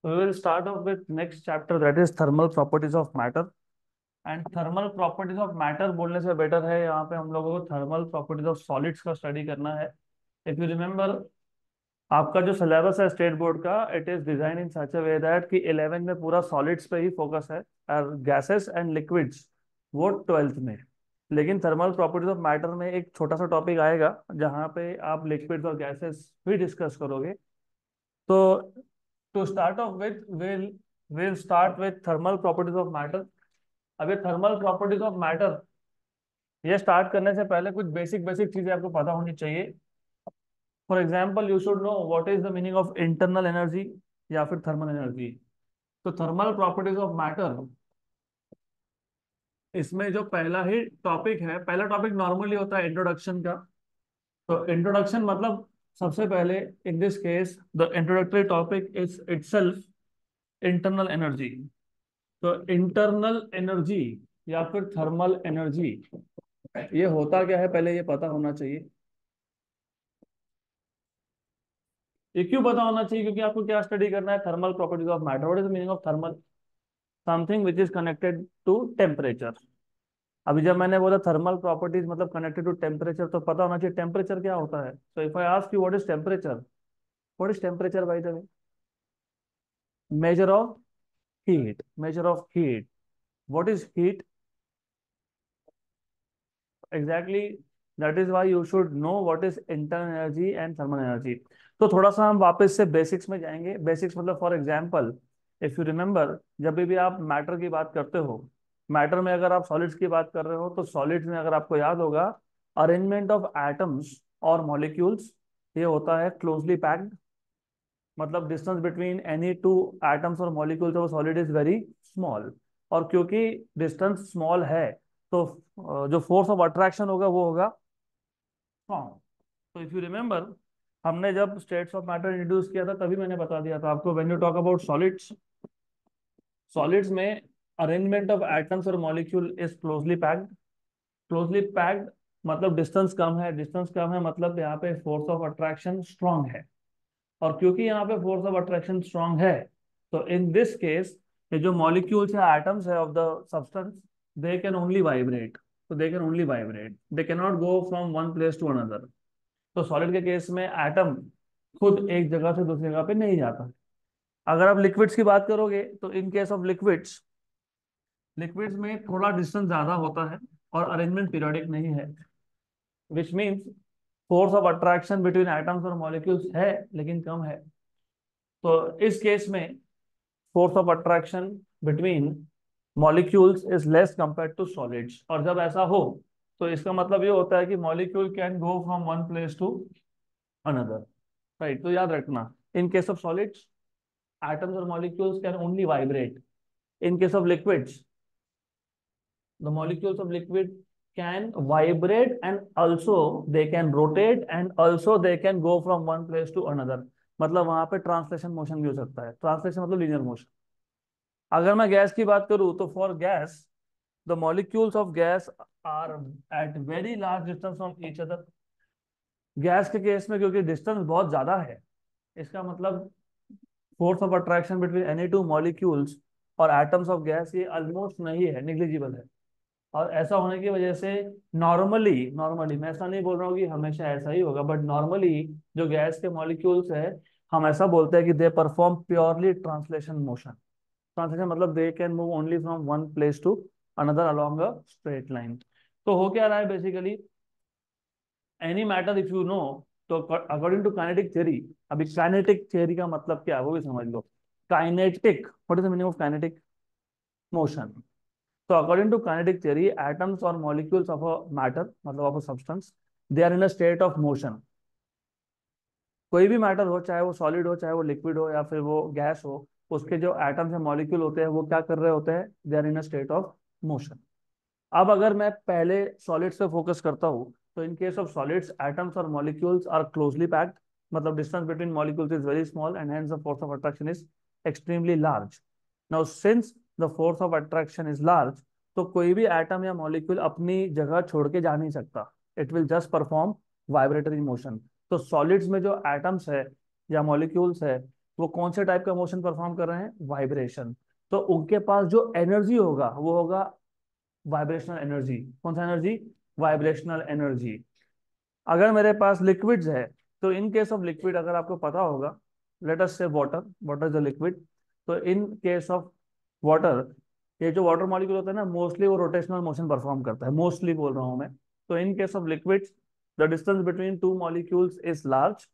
We will start off with next chapter, that is thermal properties of matter. And thermal properties of matter बोलने से better है यहाँ पे हम लोगों को थर्मल प्रॉपर्टीज ऑफ सॉलिड्स का स्टडी करना है। इफ यू रिमेम्बर, आपका जो सिलेबस है स्टेट बोर्ड का, it is design in such a way that कि 11 में पूरा सॉलिड्स पे ही फोकस है और गैसेस एंड लिक्विड्स वो 12th में। लेकिन थर्मल प्रॉपर्टीज ऑफ मैटर में एक छोटा सा टॉपिक आएगा जहाँ पे आप लिक्विड्स और गैसेस भी डिस्कस करोगे। तो to start off with will start with thermal properties of matter. अभी थर्मल प्रॉपर्टीज ऑफ मैटर ये स्टार्ट करने से पहले कुछ बेसिक बेसिक चीजें आपको पता होनी चाहिए। For example, you should know what is the meaning of internal energy या फिर थर्मल एनर्जी। तो थर्मल प्रॉपर्टीज ऑफ मैटर, इसमें जो पहला ही टॉपिक है, पहला टॉपिक नॉर्मली होता है इंट्रोडक्शन का। तो इंट्रोडक्शन मतलब सबसे पहले, इन this case the introductory topic is itself internal energy. तो इंटरनल एनर्जी या फिर थर्मल एनर्जी, ये होता क्या है पहले ये पता होना चाहिए। ये क्यों पता होना चाहिए? क्योंकि आपको क्या स्टडी करना है, thermal properties of matter. What is the meaning of thermal? Something which is connected to temperature. अभी जब मैंने बोला थर्मल प्रॉपर्टीज मतलब कनेक्टेड टू टेम्परेचर, तो पता होना चाहिए टेम्परेचर क्या होता है। So if I ask you what is temperature, what is temperature by the way? Measure of heat, measure of heat. What is heat exactly? That is why you should know what is internal energy and thermal energy. तो थोड़ा सा हम वापस से basics में जाएंगे। Basics मतलब for example, if you remember, जब भी आप मैटर की बात करते हो, मैटर में अगर आप सॉलिड्स की बात कर रहे हो, तो सॉलिड्स में अगर आपको याद होगा, अरेंजमेंट ऑफ एटम्स और मॉलिक्यूल्स ये होता है क्लोजली पैक्ड। मतलब distance between any two atoms और molecules of solid is very small. और क्योंकि डिस्टेंस स्मॉल है, तो जो फोर्स ऑफ अट्रैक्शन होगा वो होगा स्ट्रॉन्ग। तो इफ यू रिमेंबर, हमने जब स्टेट्स ऑफ मैटर इंट्रोड्यूस किया था तभी मैंने बता दिया था आपको, when you talk about solids, solids में अरेंजमेंट ऑफ एटम्स और molecule is closely packed. Closely packed मतलब डिस्टेंस कम है, डिस्टेंस कम है मतलब यहाँ पे फोर्स ऑफ अट्रैक्शन स्ट्रांग है। और क्योंकि यहाँ पे फोर्स ऑफ अट्रैक्शन स्ट्रांग है, तो इन दिस केस ये जो मॉलिक्यूल्स या एटम्स है of the substance, they can only vibrate. तो they can only vibrate, they can not go from one place to another. तो सॉलिड के केस में एटम खुद एक जगह से दूसरी जगह पे नहीं जाता। अगर आप लिक्विड्स की बात करोगे, तो in case of liquids, liquids में थोड़ा डिस्टेंस ज्यादा होता है और अरेंजमेंट पीरियोडिक नहीं है, which means force of attraction between atoms और मॉलिक्यूल्स है लेकिन कम है। तो इस केस में force of attraction between molecules is less compare to solids. और जब ऐसा हो, तो इसका मतलब ये होता है कि molecule can go from one place to another. Right? तो याद रखना, in case of solids atoms or molecules can only vibrate. In case of liquids, the molecules of liquid can vibrate, and also they can rotate, and also they can go from one place to another. मतलब वहां पे translation motion भी हो सकता है। Translation मतलब linear motion. अगर मैं गैस की बात करूं, तो for gas, the molecules of gas are at very large distance from each other. Gas के केस में क्योंकि डिस्टेंस बहुत ज्यादा है, इसका मतलब force of attraction between any two molecules और एटम्स ऑफ गैस ये ऑलमोस्ट नहीं है, निग्लिजिबल है। और ऐसा होने की वजह से नॉर्मली, नॉर्मली मैं ऐसा नहीं बोल रहा हूँ कि हमेशा ऐसा ही होगा, बट नॉर्मली जो गैस के मॉलिक्यूल्स है, हम ऐसा बोलते हैं कि they perform purely translation motion. Translation मतलब they can move only from one place to another along a straight line. तो हो क्या रहा है basically, any matter if you know, तो अकॉर्डिंग टू काइनेटिक थ्योरी, अभी काइनेटिक थ्योरी का मतलब क्या है वो भी समझ लो। Kinetic, what is the meaning of kinetic? Motion. तो according to kinetic theory, atoms और मॉलिक्यूल्स ऑफ अ मैटर मतलब of a substance, they are in a state of motion. कोई भी मैटर हो, चाहे वो सॉलिड हो, चाहे वो लिक्विड हो, या फिर वो गैस हो, उसके जो एटम्स या मॉलिक्यूल होते हैं वो क्या कर रहे होते हैं? They are in a state of motion. अब अगर मैं पहले सॉलिड्स पे फोकस करता हूँ, तो in case of solids atoms और मॉलिक्यूल्स आर क्लोजली पैक्ड। मतलब distance between molecules is very small and hence the force of attraction is extremely large. Now since the force of attraction is large, तो कोई भी atom या molecule अपनी जगह छोड़ के जा नहीं सकता। It will just perform vibratory motion. तो सॉलिड्स में जो एटम्स है या मॉलिक्यूल्स है, वो कौन से टाइप का मोशन परफॉर्म कर रहे हैं? वाइब्रेशन। तो उनके पास जो एनर्जी होगा वो होगा वाइब्रेशनल एनर्जी। कौन सा एनर्जी? Vibrational energy. अगर मेरे पास लिक्विड्स है, तो इन केस ऑफ लिक्विड अगर आपको पता होगा, लेट अस से water, water is a liquid. तो इन केस ऑफ वाटर, ये जो वाटर मॉलिक्यूल होता है ना, मोस्टली वो रोटेशनल मोशन परफॉर्म करता है, मोस्टली बोल रहा हूँ मैं। तो in case of liquids the distance between two molecules is large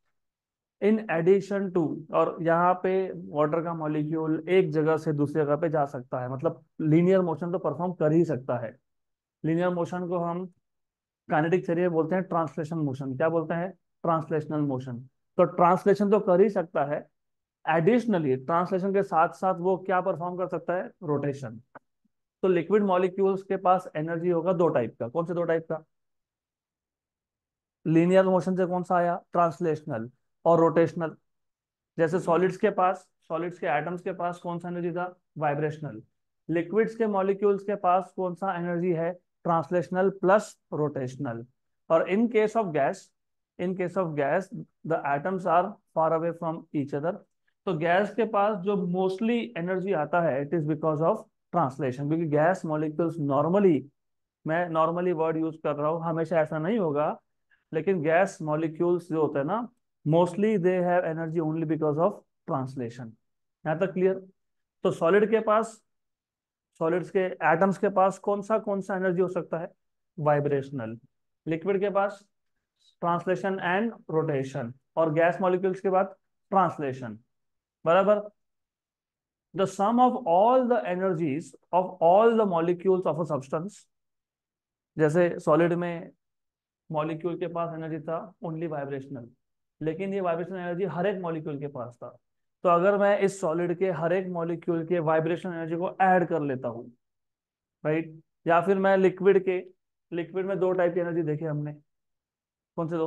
in addition to. और यहाँ पे वाटर का मॉलिक्यूल एक जगह से दूसरी जगह पे जा सकता है, मतलब लीनियर मोशन तो परफॉर्म कर ही सकता है। लीनियर मोशन को हम काइनेटिक थ्योरी में बोलते हैं ट्रांसलेशन मोशन। क्या बोलते हैं? Translational motion. तो ट्रांसलेशन तो कर ही सकता है, एडिशनली ट्रांसलेशन के साथ साथ वो क्या परफॉर्म कर सकता है? रोटेशन। तो लिक्विड मॉलिक्यूल्स के पास एनर्जी होगा दो टाइप का। कौन से दो टाइप का? लीनियर मोशन से कौन सा आया? ट्रांसलेशनल। और रोटेशनल। जैसे सॉलिड्स के पास, सॉलिड्स के एटम्स के पास कौन सा एनर्जी था? वाइब्रेशनल। लिक्विड्स के मॉलिक्यूल्स के पास कौन सा एनर्जी है? Translational plus rotational. और in case of gas, in case of gas the atoms are far away from each other. तो गैस के पास जो मोस्टली एनर्जी आता है, it is because of translation. क्योंकि गैस मॉलिक्यूल्स नॉर्मली, मैं नॉर्मली वर्ड यूज कर रहा हूँ, हमेशा ऐसा नहीं होगा, लेकिन गैस मॉलिक्यूल्स जो होते हैं ना, mostly they have energy only because of translation. यहाँ तक क्लियर? तो सॉलिड के पास, सॉलिड्स के एटम्स के पास कौन सा एनर्जी हो सकता है? वाइब्रेशनल। लिक्विड के पास ट्रांसलेशन एंड रोटेशन। और गैस मॉलिक्यूल्स के बाद ट्रांसलेशन। बराबर। The sum of all the energies of all the molecules of a substance, जैसे सॉलिड में मॉलिक्यूल के पास एनर्जी था ओनली वाइब्रेशनल, लेकिन ये वाइब्रेशनल एनर्जी हर एक मॉलिक्यूल के पास था। तो अगर मैं इस सॉलिड के हर एक मॉलिक्यूल के वाइब्रेशन एनर्जी को ऐड कर लेता हूँ, राइट, या फिर मैं लिक्विड के, लिक्विड में दो टाइप की एनर्जी देखे हमने, कौन से दो?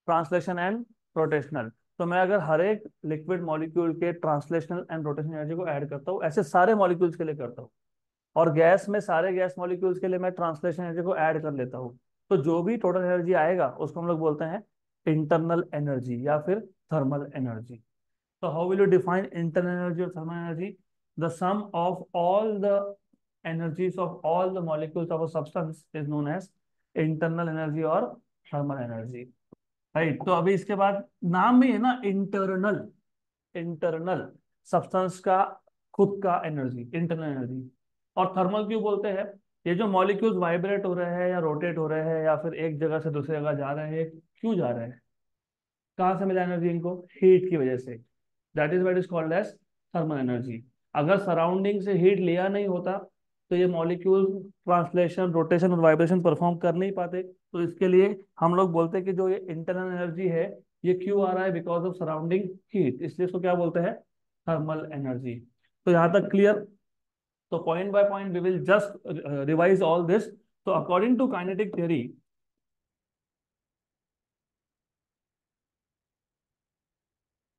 Translation and rotational. तो मैं अगर हर एक लिक्विड मॉलिक्यूल के ट्रांसलेशनल एंड रोटेशनल एनर्जी को ऐड करता हूँ, ऐसे सारे मॉलिक्यूल्स के लिए करता हूँ, और गैस में सारे गैस मॉलिक्यूल्स के लिए मैं ट्रांसलेशन एनर्जी को ऐड कर लेता हूँ, तो जो भी टोटल एनर्जी आएगा उसको हम लोग बोलते हैं इंटरनल एनर्जी या फिर थर्मल एनर्जी। तो how will you define internal energy और thermal energy? The sum of all the energies of all the molecules of a substance is known as internal energy और thermal energy, राइट। तो अभी इसके बाद नाम भी है ना इंटरनल, इंटरनल सब्सटेंस का खुद का एनर्जी, इंटरनल एनर्जी। और थर्मल क्यों बोलते हैं? ये जो मॉलिक्यूल्स वाइब्रेट हो रहे हैं या रोटेट हो रहे हैं या फिर एक जगह से दूसरी जगह जा रहे हैं, क्यों जा रहे हैं? कहाँ से मिला एनर्जी इनको? हीट की वजह से। That is what is called as thermal energy. अगर सराउंडिंग से हीट लिया नहीं होता, तो ये मॉलिक्यूल ट्रांसलेशन, रोटेशन और वाइब्रेशन परफॉर्म कर नहीं पाते। तो इसके लिए हम लोग बोलते हैं कि जो ये इंटरनल एनर्जी है, ये क्यों आ रहा है? बिकॉज ऑफ सराउंडिंग हीट, इसलिए इसको क्या बोलते हैं? Thermal energy. तो यहाँ तक क्लियर? तो point by point we will just revise all this. तो according to kinetic theory,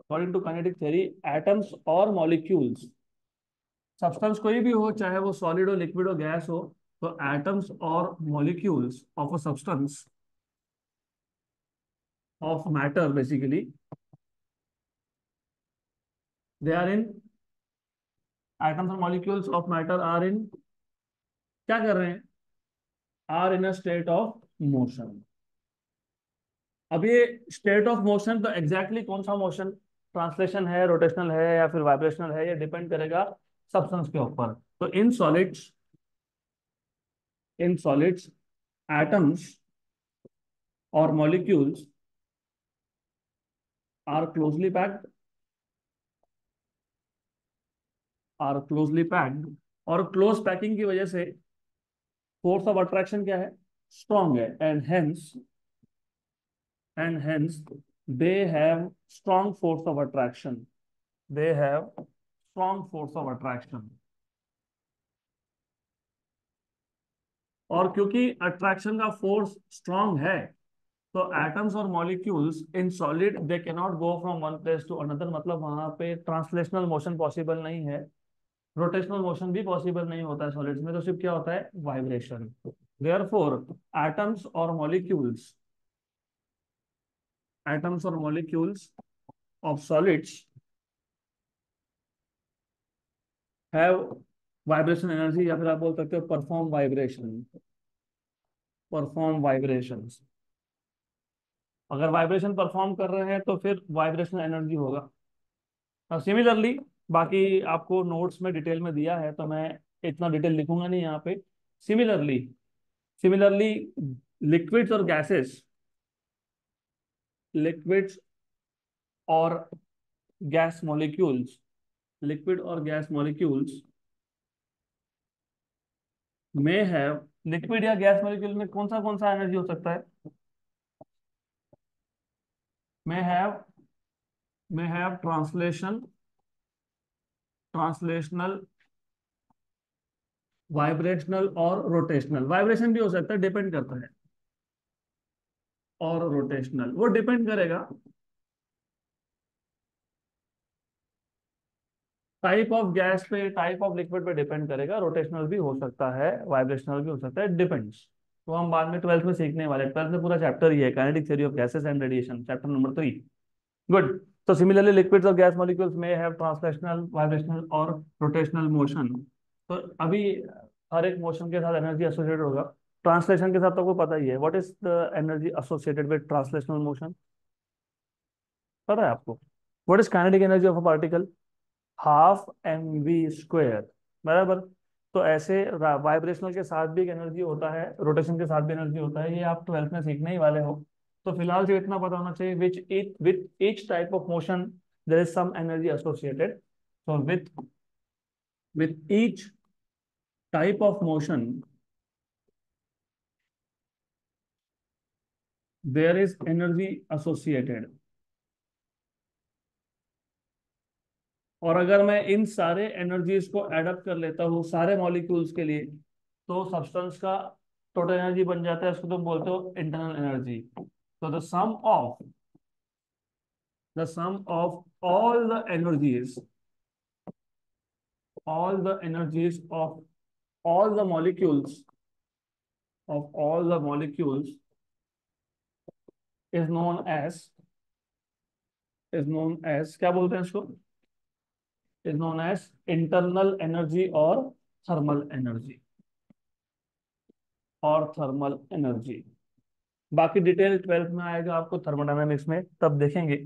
according to kinetic theory, atoms और मॉलिक्यूल्स, सब्सटेंस कोई भी हो, चाहे वो सॉलिड हो, लिक्विड हो, गैस हो, तो एटम्स और molecules of a substance, of matter basically, they are in, atoms और molecules of matter are in, क्या कर रहे हैं? Are in a state of motion. अब ये स्टेट ऑफ मोशन, तो एग्जैक्टली कौन सा मोशन? ट्रांसलेशन है, रोटेशनल है या फिर वाइब्रेशनल है, ये डिपेंड करेगा सब्सटेंस के ऊपर। तो in solids, in solids atoms और molecules are closely packed, are closely packed. और क्लोज पैकिंग की वजह से फोर्स ऑफ अट्रैक्शन क्या है? स्ट्रॉन्ग है। And hence they have strong force of attraction, they have strong force of attraction. और क्योंकि अट्रैक्शन का फोर्स स्ट्रॉन्ग है, तो एटम्स और molecules in solid they can not go from one place to another. मतलब वहां पे ट्रांसलेशनल मोशन पॉसिबल नहीं है, रोटेशनल मोशन भी पॉसिबल नहीं होता है सॉलिड्स में। तो सिर्फ क्या होता है? वाइब्रेशन। देयरफॉर एटम्स और मॉलिक्यूल्स, एटम्स और molecules of solids have vibration energy, या फिर आप बोल सकते हो परफॉर्म वाइब्रेशन, परफॉर्म वाइब्रेशंस। अगर वाइब्रेशन परफॉर्म कर रहे हैं तो फिर वाइब्रेशन एनर्जी होगा। सिमिलरली, बाकी आपको नोट्स में डिटेल में दिया है तो मैं इतना डिटेल लिखूंगा नहीं यहाँ पे। सिमिलरली, सिमिलरली लिक्विड्स और गैसेस, लिक्विड्स और गैस मॉलिक्यूल्स, लिक्विड और गैस मॉलिक्यूल्स में है, लिक्विड या गैस मॉलिक्यूल में कौन सा एनर्जी हो सकता है? में हैव, में हैव ट्रांसलेशन, ट्रांसलेशनल, वाइब्रेशनल और रोटेशनल। वाइब्रेशन भी हो सकता है, डिपेंड करता है। और रोटेशनल वो डिपेंड करेगा टाइप ऑफ गैस पे, टाइप ऑफ लिक्विड पे डिपेंड करेगा। रोटेशनल भी हो सकता है, वाइब्रेशनल भी हो सकता है, डिपेंड्स। तो हम बाद में ट्वेल्थ में सीखने वाले, ट्वेल्थ में पूरा चैप्टर ही है kinetic theory of gases and radiation, chapter number 3। Good. तो सिमिलरली लिक्विड्स और गैस मॉलिक्यूल्स में हैव ट्रांसलेशनल, वाइब्रेशनल और रोटेशनल मोशन। तो अभी हर एक मोशन के साथ एनर्जी एसोसिएटेड होगा। ट्रांसलेशन के साथ तो आपको पता ही है, what is the energy associated with translational motion, पता है आपको? What is kinetic energy of a particle? Half M V square, बराबर। तो ऐसे वाइब्रेशनल के साथ भी एक एनर्जी होता है, रोटेशन के साथ भी एनर्जी होता है, ये आप ट्वेल्थ में सीखने ही वाले हो। तो फिलहाल से इतना पता होना चाहिए, which it with each type of motion there is some energy associated. So with each type of motion there is energy associated. और अगर मैं इन सारे एनर्जीज को एडअप कर लेता हूँ सारे मॉलिक्यूल्स के लिए, तो सब्सटेंस का टोटल एनर्जी बन जाता है, उसको तुम बोलते हो इंटरनल एनर्जी। तो the sum of all the energies, all the energies all the molecules of all the molecules is known as, क्या बोलते हैं इसको? Is known as internal energy और थर्मल एनर्जी, और थर्मल एनर्जी। बाकी डिटेल ट्वेल्थ में आएगा आपको थर्मोडायनामिक्स में, तब देखेंगे।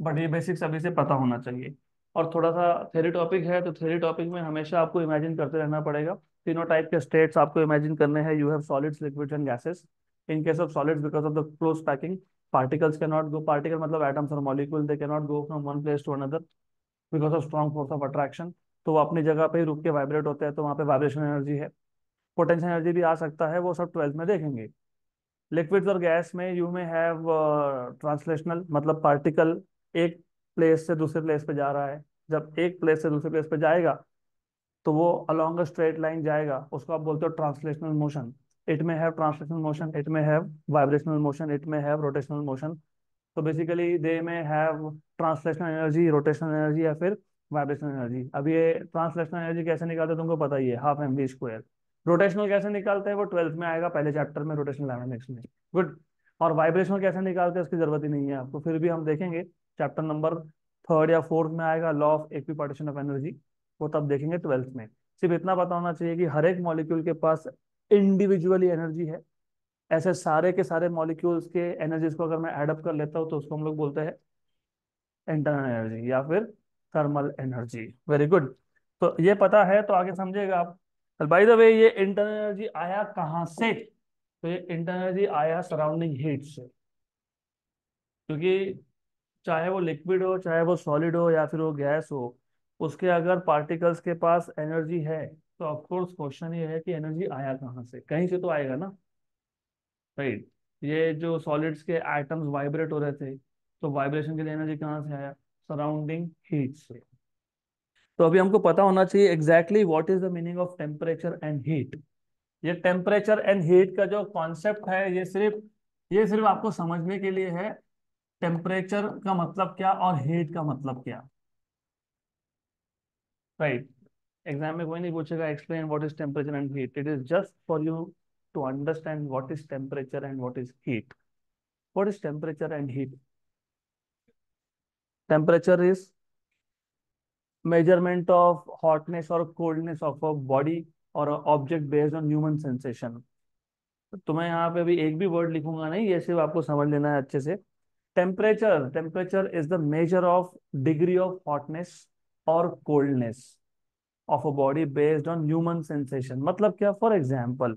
बट ये बेसिक्स अभी से पता होना चाहिए। और थोड़ा सा थ्योरी टॉपिक है, तो थ्योरी टॉपिक में हमेशा आपको इमेजिन करते रहना पड़ेगा। तीनों टाइप के स्टेट्स आपको इमेजिन करने हैं। You have solids, liquids and gases. In case of solids, because of the close packing, particles can not go, particle मतलब एटम्स और molecule, they can not go from one place to another because of strong force of attraction. तो वो अपनी जगह पे ही रुक के vibrate होते हैं, तो वहाँ पे वाइब्रेशन एनर्जी है। पोटेंशियल एनर्जी भी आ सकता है, वो सब ट्वेल्थ में देखेंगे। लिक्विड्स और गैस में यू में हैव ट्रांसलेशनल, मतलब पार्टिकल एक प्लेस से दूसरे प्लेस पे जा रहा है। जब एक प्लेस से दूसरे प्लेस पे जाएगा तो वो अलोंग अ स्ट्रेट लाइन जाएगा, उसको आप बोलते हो ट्रांसलेशनल मोशन। इट में हैव ट्रांसलेशनल मोशन, इट में हैव वाइब्रेशनल मोशन, इट में हैव रोटेशनल मोशन। तो बेसिकली दे में have translational energy, rotational energy या फिर वाइब्रेशनल एनर्जी। अब ये ट्रांसलेशनल एनर्जी कैसे निकालते हैं तुमको पता ही है, half M V square. Rotational कैसे निकालते हैं वो ट्वेल्थ में आएगा, पहले चैप्टर में, रोटेशनल डायनामिक्स में। गुड। और वाइब्रेशनल कैसे निकालते हैं उसकी जरूरत ही नहीं है आपको, फिर भी हम देखेंगे। चैप्टर नंबर थर्ड या फोर्थ में आएगा, law of equipartition of energy, वो तब देखेंगे ट्वेल्थ में। सिर्फ इतना पता होना चाहिए कि हर एक मॉलिक्यूल के पास इंडिविजुअली एनर्जी है। ऐसे सारे के सारे मॉलिक्यूल्स के एनर्जीज को अगर मैं एडअप कर लेता हूँ तो उसको हम लोग बोलते हैं इंटरनल एनर्जी या फिर थर्मल एनर्जी। Very good. तो ये पता है तो आगे समझिएगा आप। बाय द वे, ये इंटरनल एनर्जी आया कहाँ से? तो ये इंटरनल एनर्जी आया सराउंडिंग हीट से। क्योंकि चाहे वो लिक्विड हो, चाहे वो सॉलिड हो, या फिर वो गैस हो, उसके अगर पार्टिकल्स के पास एनर्जी है तो ऑफकोर्स क्वेश्चन ये है कि एनर्जी आया कहाँ से, कहीं से तो आएगा ना, राइट? ये जो सॉलिड्स के एटम्स वाइब्रेट हो रहे थे, तो वाइब्रेशन के लिए एनर्जी कहाँ से आया? सराउंडिंग हीट से। तो अभी हमको पता होना चाहिए exactly what is the meaning of temperature and heat. ये टेम्परेचर एंड हीट का जो कॉन्सेप्ट है, ये सिर्फ आपको समझने के लिए है। टेम्परेचर का मतलब क्या और हीट का मतलब क्या, राइट? एग्जाम में कोई नहीं पूछेगा explain what is temperature and heat, it is just for you to understand what is temperature and what is heat. What is temperature and heat? Temperature is measurement of hotness और coldness of a body और object based on human sensation. तो मैं यहाँ पे अभी एक भी word लिखूंगा नहीं, ये सिर्फ आपको समझ लेना है अच्छे से। Temperature, temperature is the measure of degree of hotness और coldness of a body based on human sensation. मतलब क्या? फॉर एग्जाम्पल,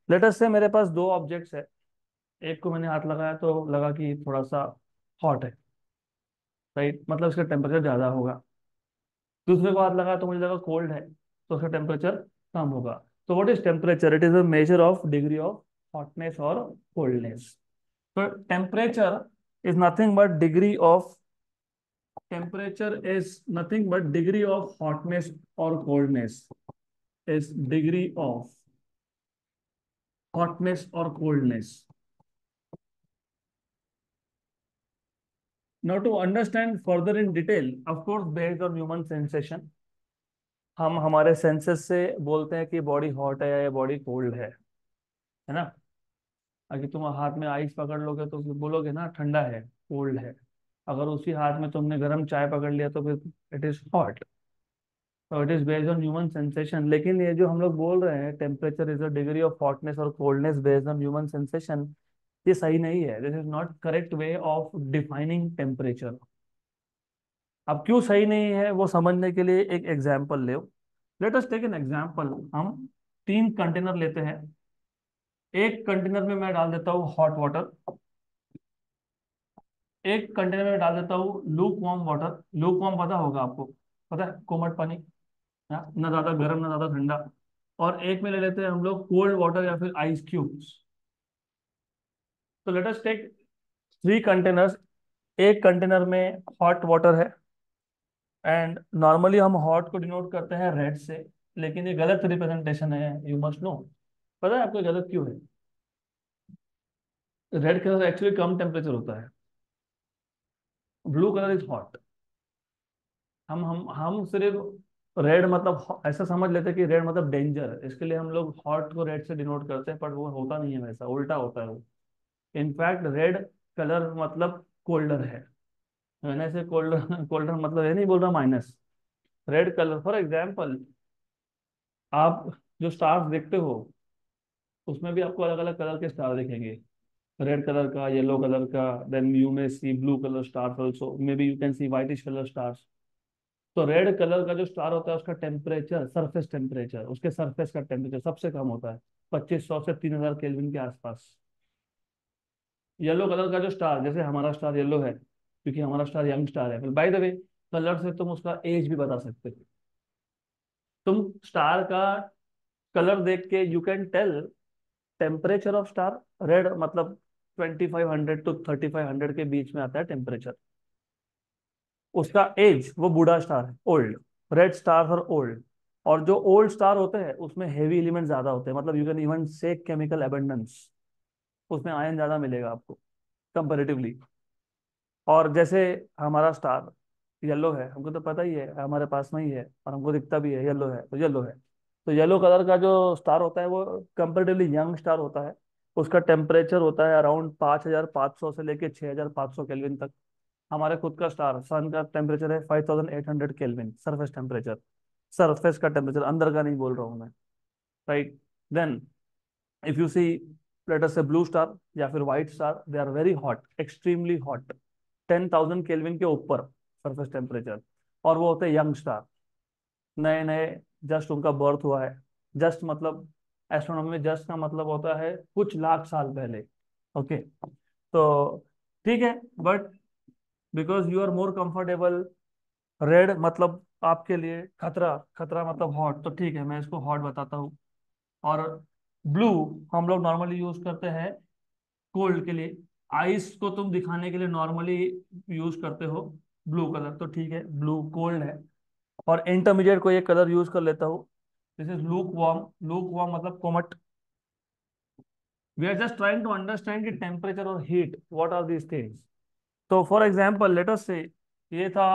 लेट अस से मेरे पास दो ऑब्जेक्ट्स है, एक को मैंने हाथ लगाया तो लगा कि थोड़ा सा हॉट है, राइट, मतलब इसका टेम्परेचर ज्यादा होगा। दूसरे को हाथ लगाया तो मुझे लगा कोल्ड है, तो उसका टेम्परेचर कम होगा। तो what is temperature? It is a major of degree of hotness और कोल्डनेस। तो temperature is nothing but degree of, temperature is nothing but degree of hotness or coldness, is degree of hotness or coldness. Now to understand further in detail, of course based on human sensation, हम हमारे senses से बोलते हैं कि body hot है या body cold है ना। अगर तुम हाथ में आइस पकड़ लोगे तो फिर बोलोगे ना ठंडा है, कोल्ड है। अगर उसी हाथ में तुमने गर्म चाय पकड़ लिया तो फिर इट इज हॉट। तो it is based on human sensation. लेकिन ये जो हम लोग बोल रहे हैं temperature is a degree of hotness और coldness based on human sensation, ये सही नहीं है। This is not correct way of defining temperature. अब क्यों सही नहीं है वो समझने के लिए एक एग्जाम्पल ले। Let us take an example. हम तीन कंटेनर लेते हैं, एक कंटेनर में मैं डाल देता हूँ हॉट वाटर, एक कंटेनर में डाल देता हूँ look warm water. Look warm पता होगा आपको, पता है, कोमट पानी, ना ज्यादा गर्म ना ज्यादा ठंडा। और एक में ले लेते हैं हम लोग कोल्ड वाटर या फिर आइस क्यूब्स। तो let us take three containers. एक कंटेनर में हॉट वाटर है, एंड नॉर्मली हम हॉट को डिनोट करते हैं रेड से, लेकिन ये गलत रिप्रेजेंटेशन है, यू मस्ट नो। पता है आपको ये गलत क्यों है? रेड कलर एक्चुअली कम टेम्परेचर होता है, ब्लू कलर इज हॉट। हम सिर्फ रेड मतलब ऐसा समझ लेते हैं कि रेड मतलब डेंजर, इसके लिए हम लोग हॉट को रेड से डिनोट करते हैं, पर वो होता नहीं है वैसा, उल्टा होता है वो। इनफैक्ट रेड कलर मतलब कोल्डर है। मैंने से कोल्डर कोल्डर मतलब ये नहीं बोल रहा minus. Red colour for example, आप जो स्टार्स देखते हो उसमें भी आपको अलग अलग कलर के स्टार दिखेंगे, रेड कलर का, येलो कलर का, then you may see blue colour stars also, maybe you can see whitish colour stars. तो रेड कलर का जो स्टार होता है उसका टेम्परेचर, सरफेस टेम्परेचर, उसके सरफेस का टेम्परेचर सबसे कम होता है, 2500 से 3000 केल्विन के आसपास। येलो कलर का जो स्टार, जैसे हमारा स्टार येलो है क्योंकि हमारा स्टार यंग स्टार है। बाय द वे, कलर से तुम उसका एज भी बता सकते हो। तुम स्टार का कलर देख के you can tell temperature of star. Red मतलब 2500 टू 3500 के बीच में आता है टेम्परेचर। उसका एज, वो बूढ़ा स्टार है, ओल्ड। रेड स्टार और ओल्ड। और जो ओल्ड स्टार होते हैं उसमें हेवी एलिमेंट ज्यादा होते हैं, मतलब यू कैन इवन से केमिकल एबंडेंस, उसमें आयन ज्यादा मिलेगा आपको कंपेरेटिवली। और जैसे हमारा स्टार येलो है, हमको तो पता ही है, हमारे पास में ही है और हमको दिखता भी है, येलो है तो येलो है। तो येलो कलर का जो स्टार होता है वो कंपेरेटिवली यंग स्टार होता है। उसका टेम्परेचर होता है अराउंड 5500 से लेके 6500 केल्विन तक। हमारे खुद का स्टार सन का टेम्परेचर है 5800 केल्विन, सरफेस टेम्परेचर। सरफेस का टेम्परेचर, अंदर का नहीं बोल रहा हूँ मैं, right. Then if you see, let us say blue star या फिर white star, they are very hot, extremely hot, 10,000 kelvin के ऊपर सरफेस टेम्परेचर। और वो होते हैं यंग स्टार, नए नए, जस्ट उनका बर्थ हुआ है। जस्ट मतलब एस्ट्रोनॉमी में जस्ट का मतलब होता है कुछ लाख साल पहले। ओके, तो ठीक है। But because you are more comfortable, red मतलब आपके लिए खतरा, खतरा मतलब हॉट, तो ठीक है मैं इसको हॉट बताता हूँ। और ब्लू हम लोग नॉर्मली यूज करते हैं कोल्ड के लिए। आइस को तुम दिखाने के लिए नॉर्मली यूज करते हो ब्लू कलर, तो ठीक है ब्लू कोल्ड है। और इंटरमीडिएट को ये कलर यूज कर लेता हूँ, this is lukewarm. Lukewarm मतलब कोमट। We are just trying to understand कि टेम्परेचर और heat what are these things. तो for example let us say, ये था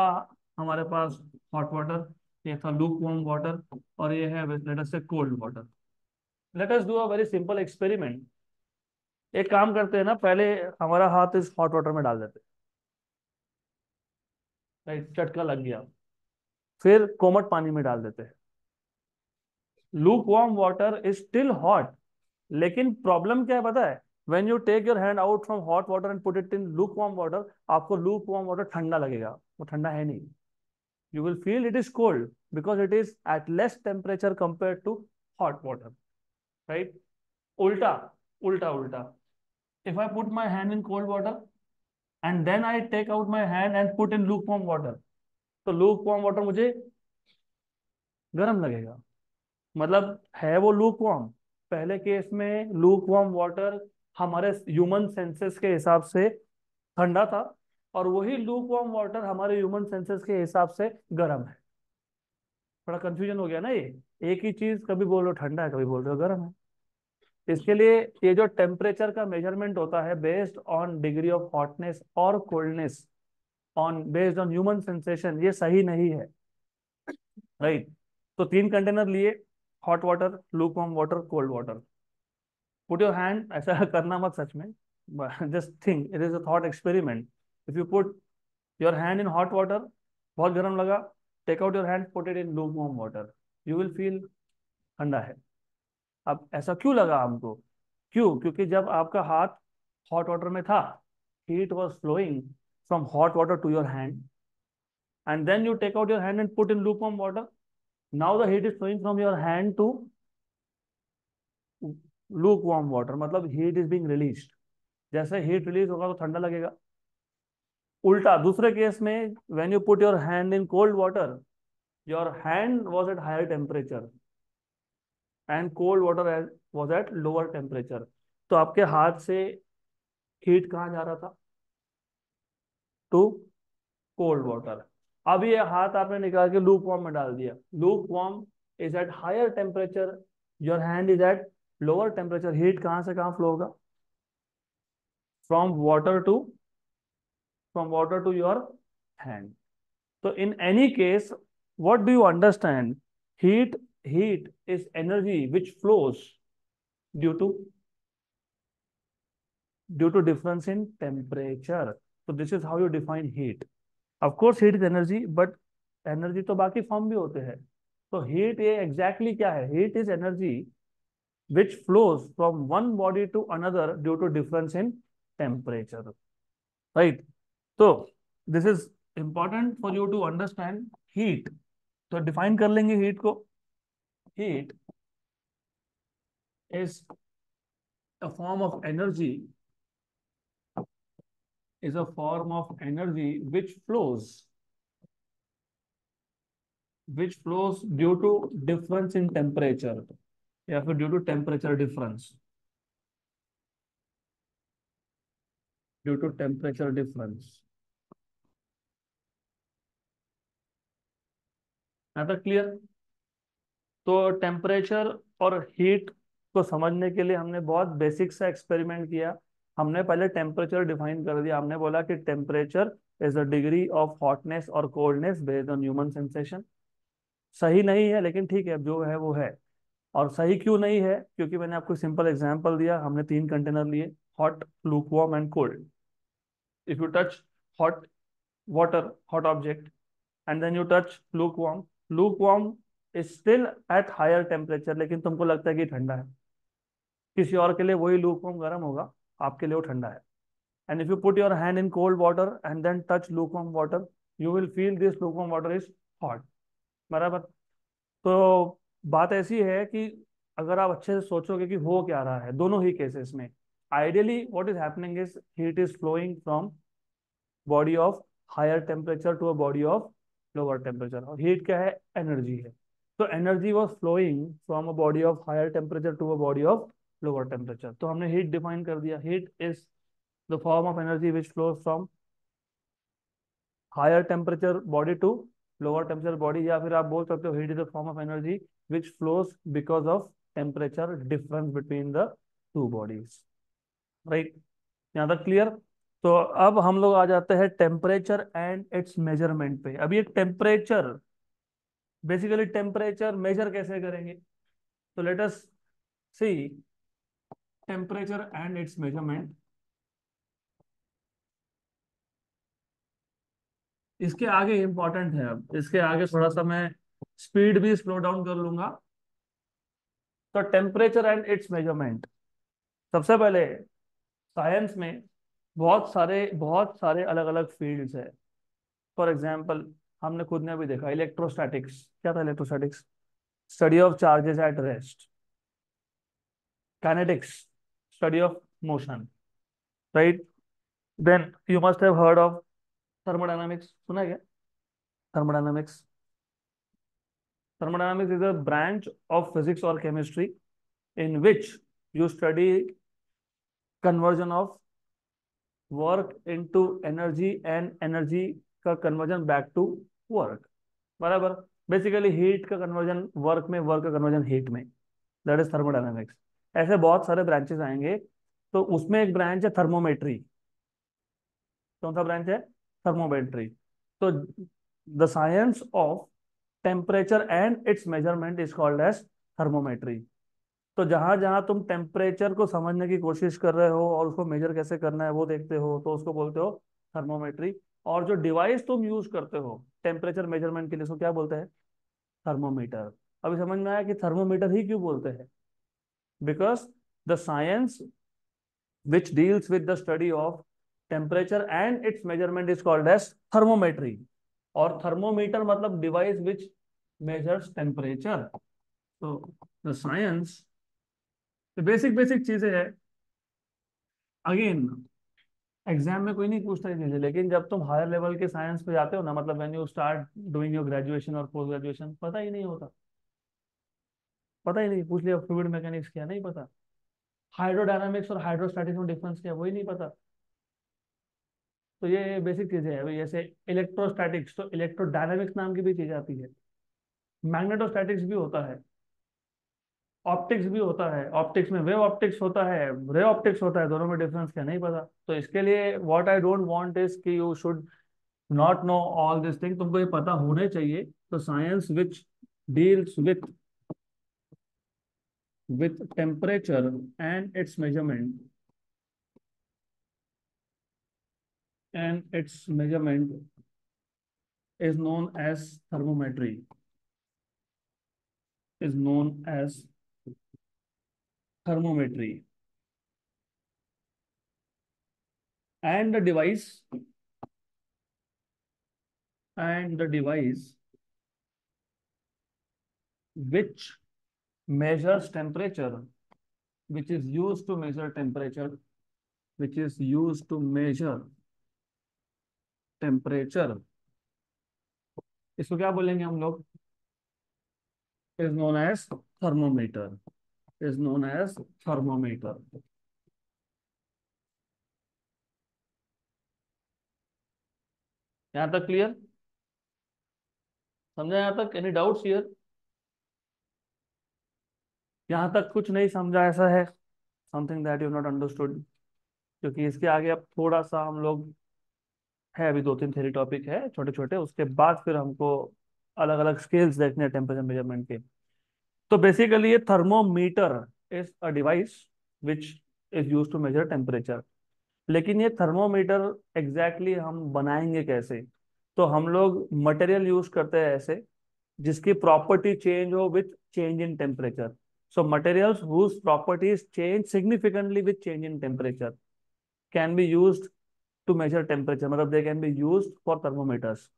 हमारे पास हॉट वाटर, ये था लूक वार्म वाटर, और ये है लेट अस से cold water. Let us do a very simple experiment. एक काम करते हैं ना, पहले हमारा हाथ इस हॉट वाटर में डाल देते हैं, राइट, चटका लग गया। फिर कोमट पानी में डाल देते हैं। Look warm water is still hot, लेकिन प्रॉब्लम क्या है पता है? When you take your hand out from hot water and put it in look warm water, आपको लूक वार्म वाटर ठंडा लगेगा, वो ठंडा है नहीं। You will feel it is cold because it is at less temperature compare to hot water, right? उल्टा, उल्टा, if I put my hand in cold water and then I take out my hand and put in look warm water, तो look warm water मुझे गर्म लगेगा। मतलब है वो look warm. पहले केस में लूक वार्म वाटर हमारे ह्यूमन सेंसेस के हिसाब से ठंडा था, और वही लूक वार्म वाटर हमारे ह्यूमन सेंसेस के हिसाब से गर्म है। थोड़ा कंफ्यूजन हो गया ना ये? एक ही चीज कभी बोल रहे हो ठंडा है, कभी बोल रहे हो गर्म है। इसके लिए ये जो टेम्परेचर का मेजरमेंट होता है based on degree of hotness और coldness, on based on human sensation, ये सही नहीं है, राइट? तो तीन कंटेनर लिए, hot water, look warm water, cold water. Put your hand, ऐसा करना मत सच में, just think, it is a thought experiment. If you put your hand in hot water, बहुत गर्म लगा, take out your hand, put it in look warm water, you will feel ठंडा है। अब ऐसा क्यों लगा हमको? क्यों? क्योंकि जब आपका हाथ हॉट वाटर में था, heat was flowing from hot water to your hand, and then you take out your hand and put in look warm water, now the heat is flowing from your hand to look warm water, मतलब heat is being released. जैसे heat release होगा तो ठंडा लगेगा। उल्टा दूसरे case में, when you put your hand in cold water, your hand was at higher temperature and cold water was at lower temperature, तो आपके हाथ से हीट कहाँ जा रहा था? To cold water. अब ये हाथ आपने निकाल के लूक वार्म में डाल दिया, look warm is at higher temperature, your hand is at lower temperature, heat कहाँ से कहाँ फ्लो होगा? From water to, from water to your hand. So in any case, what do you understand? Heat, heat is energy which flows due to difference in temperature. So this is how you define heat. Of course, heat is energy, but energy तो बाकी form भी होते हैं। तो heat ये exactly क्या है? Heat is energy which flows from one body to another due to difference in temperature. Right? So this is important for you to understand heat. तो डिफाइन कर लेंगे हीट को। Heat is a form of energy, is a form of energy which flows due to difference in temperature, या फिर due to temperature difference, due to temperature difference। है तो clear? तो temperature और हीट को समझने के लिए हमने बहुत बेसिक सा एक्सपेरिमेंट किया। हमने पहले टेम्परेचर डिफाइन कर दिया, हमने बोला कि temperature is the degree of hotness और coldness based on human sensation. सही नहीं है, लेकिन ठीक है, अब जो है वो है। और सही क्यों नहीं है? क्योंकि मैंने आपको सिंपल एग्जांपल दिया, हमने तीन कंटेनर लिए, hot, lukewarm and cold. If you touch hot water, hot object, and then you touch lukewarm, lukewarm is still at higher temperature, लेकिन तुमको लगता है कि ठंडा है। किसी और के लिए वही लूकवार्म गर्म होगा, आपके लिए वो ठंडा है। And if you put your hand in cold water and then touch lukewarm water, you will feel this lukewarm water is hot. बराबर? तो बात ऐसी है कि अगर आप अच्छे से सोचोगे कि हो क्या रहा है दोनों ही केसेस में, ideally what is happening is heat is flowing from body of higher temperature to a body of lower temperature. और हीट क्या है? एनर्जी है। तो energy was flowing from a body of higher temperature to a body of lower temperature, तो हमने heat define कर दिया। Heat is the form of energy which flows from higher temperature body to lower temperature body, या फिर आप बोल सकते हो heat is a form of energy which flows because of temperature difference between the two bodies. Right? यहाँ तक clear? तो अब हम लोग आ जाते हैं टेम्परेचर एंड इट्स मेजरमेंट पे। अब ये टेम्परेचर, बेसिकली टेम्परेचर मेजर कैसे करेंगे? तो let us see temperature and its measurement. इसके आगे इंपॉर्टेंट है, अब इसके आगे थोड़ा सा मैं स्पीड भी स्लो डाउन कर लूंगा। तो टेम्परेचर एंड इट्स मेजरमेंट, सबसे पहले साइंस में बहुत सारे अलग अलग फील्ड्स है। फॉर एग्जांपल, हमने खुद ने भी देखा इलेक्ट्रोस्टैटिक्स, क्या था electrostatics? Study of charges at rest. Kinetics, study of motion, right? Then you must have heard of thermodynamics, सुना है क्या? Thermodynamics, thermodynamics is a branch of physics or chemistry in which you study conversion of work into energy and energy का conversion back to work, बराबर? Basically heat का conversion work में, work का conversion heat में, that is thermodynamics. ऐसे बहुत सारे branches आएंगे। तो उसमें एक ब्रांच है थर्मोमेट्री। कौन सा ब्रांच है? थर्मोमेट्री। तो the science of temperature and its measurement is called as thermometry. तो जहां जहां तुम टेम्परेचर को समझने की कोशिश कर रहे हो और उसको मेजर कैसे करना है वो देखते हो, तो उसको बोलते हो थर्मोमेट्री। और जो डिवाइस तुम यूज करते हो टेम्परेचर मेजरमेंट के लिए, उसको क्या बोलते हैं? थर्मोमीटर। अभी समझ में आया कि थर्मोमीटर ही क्यों बोलते हैं? Because the science which deals with the study of temperature and its measurement is called as thermometry। और थर्मोमीटर मतलब डिवाइस विच मेजर्स टेम्परेचर। तो द साइंस, बेसिक बेसिक चीजें हैं। अगेन, एग्जाम में कोई नहीं पूछता ये चीजें, लेकिन जब तुम हायर लेवल के साइंस पे जाते हो ना, मतलब when you start doing your graduation और पोस्ट ग्रेजुएशन, पता ही नहीं होता। पता ही नहीं, पूछ लिया फ्लूइड मैकेनिक्स क्या, नहीं पता। हाइड्रोडायनामिक्स और हाइड्रोस्टैटिक्स में डिफरेंस क्या, वही नहीं पता। तो ये बेसिक चीजें हैं। अभी जैसे इलेक्ट्रोस्टैटिक्स, तो इलेक्ट्रोडायनामिक्स नाम की भी चीज आती है। मैग्नेटोस्टैटिक्स भी होता है, ऑप्टिक्स भी होता है। ऑप्टिक्स में वेव ऑप्टिक्स होता है, रे ऑप्टिक्स होता है, दोनों में डिफरेंस क्या, नहीं पता। तो इसके लिए what I don't want is कि you should not know all this thing, तुमको ये पता होने चाहिए। तो science which deals with temperature and its measurement is known as thermometry, is known as thermometry. And the device, and the device which measures temperature, which is used to measure temperature, which is used to measure temperature, इसको क्या बोलेंगे हम लोग? is known as thermometer, is known as thermometer। यहाँ तक clear? समझा यहाँ तक? Any doubts here? यहाँ तक कुछ नहीं समझा ऐसा है? Something that you not understood? क्योंकि इसके आगे अब थोड़ा सा हम लोग है, अभी दो तीन थ्योरी टॉपिक है छोटे छोटे, उसके बाद फिर हमको अलग अलग स्केल्स देखने हैं टेम्परेचर मेजरमेंट के। तो बेसिकली ये thermometer is a device which is use to measure temperature. लेकिन ये थर्मोमीटर एग्जैक्टली हम बनाएंगे कैसे? तो हम लोग मटेरियल यूज करते हैं ऐसे जिसकी प्रॉपर्टी चेंज हो with change in temperature. So materials whose properties change significantly with change in temperature can be used to measure temperature, मतलब they can be used for thermometers.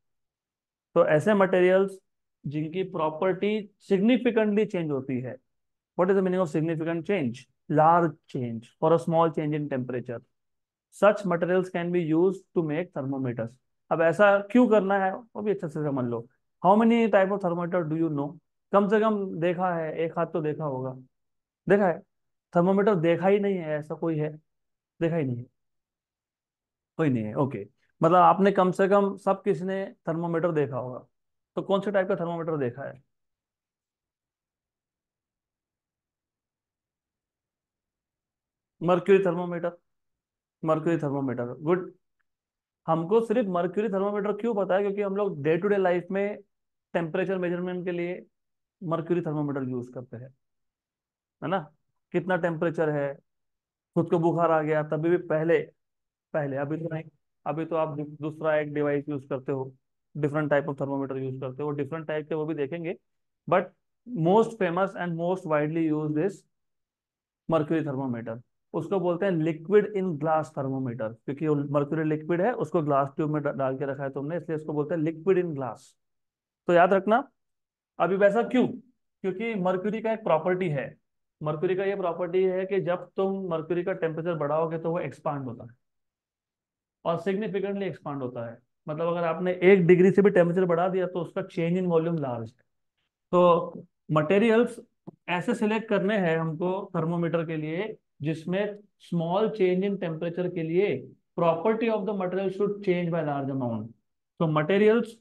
तो ऐसे मटेरियल्स जिनकी property significantly change होती है, what is the meaning of significant change? Large change for a small change in temperature, such materials can be use to make thermometers. अब ऐसा क्यों करना है वो भी अच्छे से समझ लो। How many type of thermometer do you know? कम से कम देखा है, एक हाथ तो देखा होगा। देखा है? थर्मोमीटर देखा ही नहीं है ऐसा कोई है? देखा ही नहीं है? कोई नहीं है, ओके। मतलब आपने कम से कम सब किसी ने थर्मोमीटर देखा होगा। तो कौन से टाइप का थर्मोमीटर देखा है? Mercury thermometer. Mercury thermometer, good. हमको सिर्फ मर्क्यूरी थर्मोमीटर क्यों पता है? क्योंकि हम लोग डे टू डे लाइफ में टेम्परेचर मेजरमेंट के लिए मर्क्यूरी थर्मोमीटर यूज करते हैं, है ना? कितना टेम्परेचर है, खुद को बुखार आ गया तभी भी पहले, पहले, अभी तो नहीं। अभी तो आप दूसरा एक डिवाइस यूज करते हो, different type of thermometer use करते हैं, वो डिफरेंट टाइप के वो भी देखेंगे। But most famous and most widely used is mercury thermometer. उसको बोलते हैं लिक्विड इन ग्लास थर्मोमीटर, क्योंकि मर्क्यूरी लिक्विड है, उसको ग्लास ट्यूब में डाल के रखा है तुमने, इसलिए इसको बोलते हैं लिक्विड इन ग्लास। तो याद रखना। अभी वैसा क्यों? क्योंकि मर्क्यूरी का एक प्रॉपर्टी है, मर्क्यूरी का ये प्रॉपर्टी है कि जब तुम मर्क्यूरी का टेम्परेचर बढ़ाओगे तो वो एक्सपांड होता है, और सिग्निफिकेंटली एक्सपांड होता है। मतलब अगर आपने 1 डिग्री से भी टेम्परेचर बढ़ा दिया तो उसका चेंज इन वॉल्यूम लार्ज है। तो मटेरियल्स ऐसे सिलेक्ट करने हैं हमको थर्मोमीटर के लिए जिसमें स्मॉल चेंज इन टेम्परेचर के लिए property of the material should change by large amount. तो materials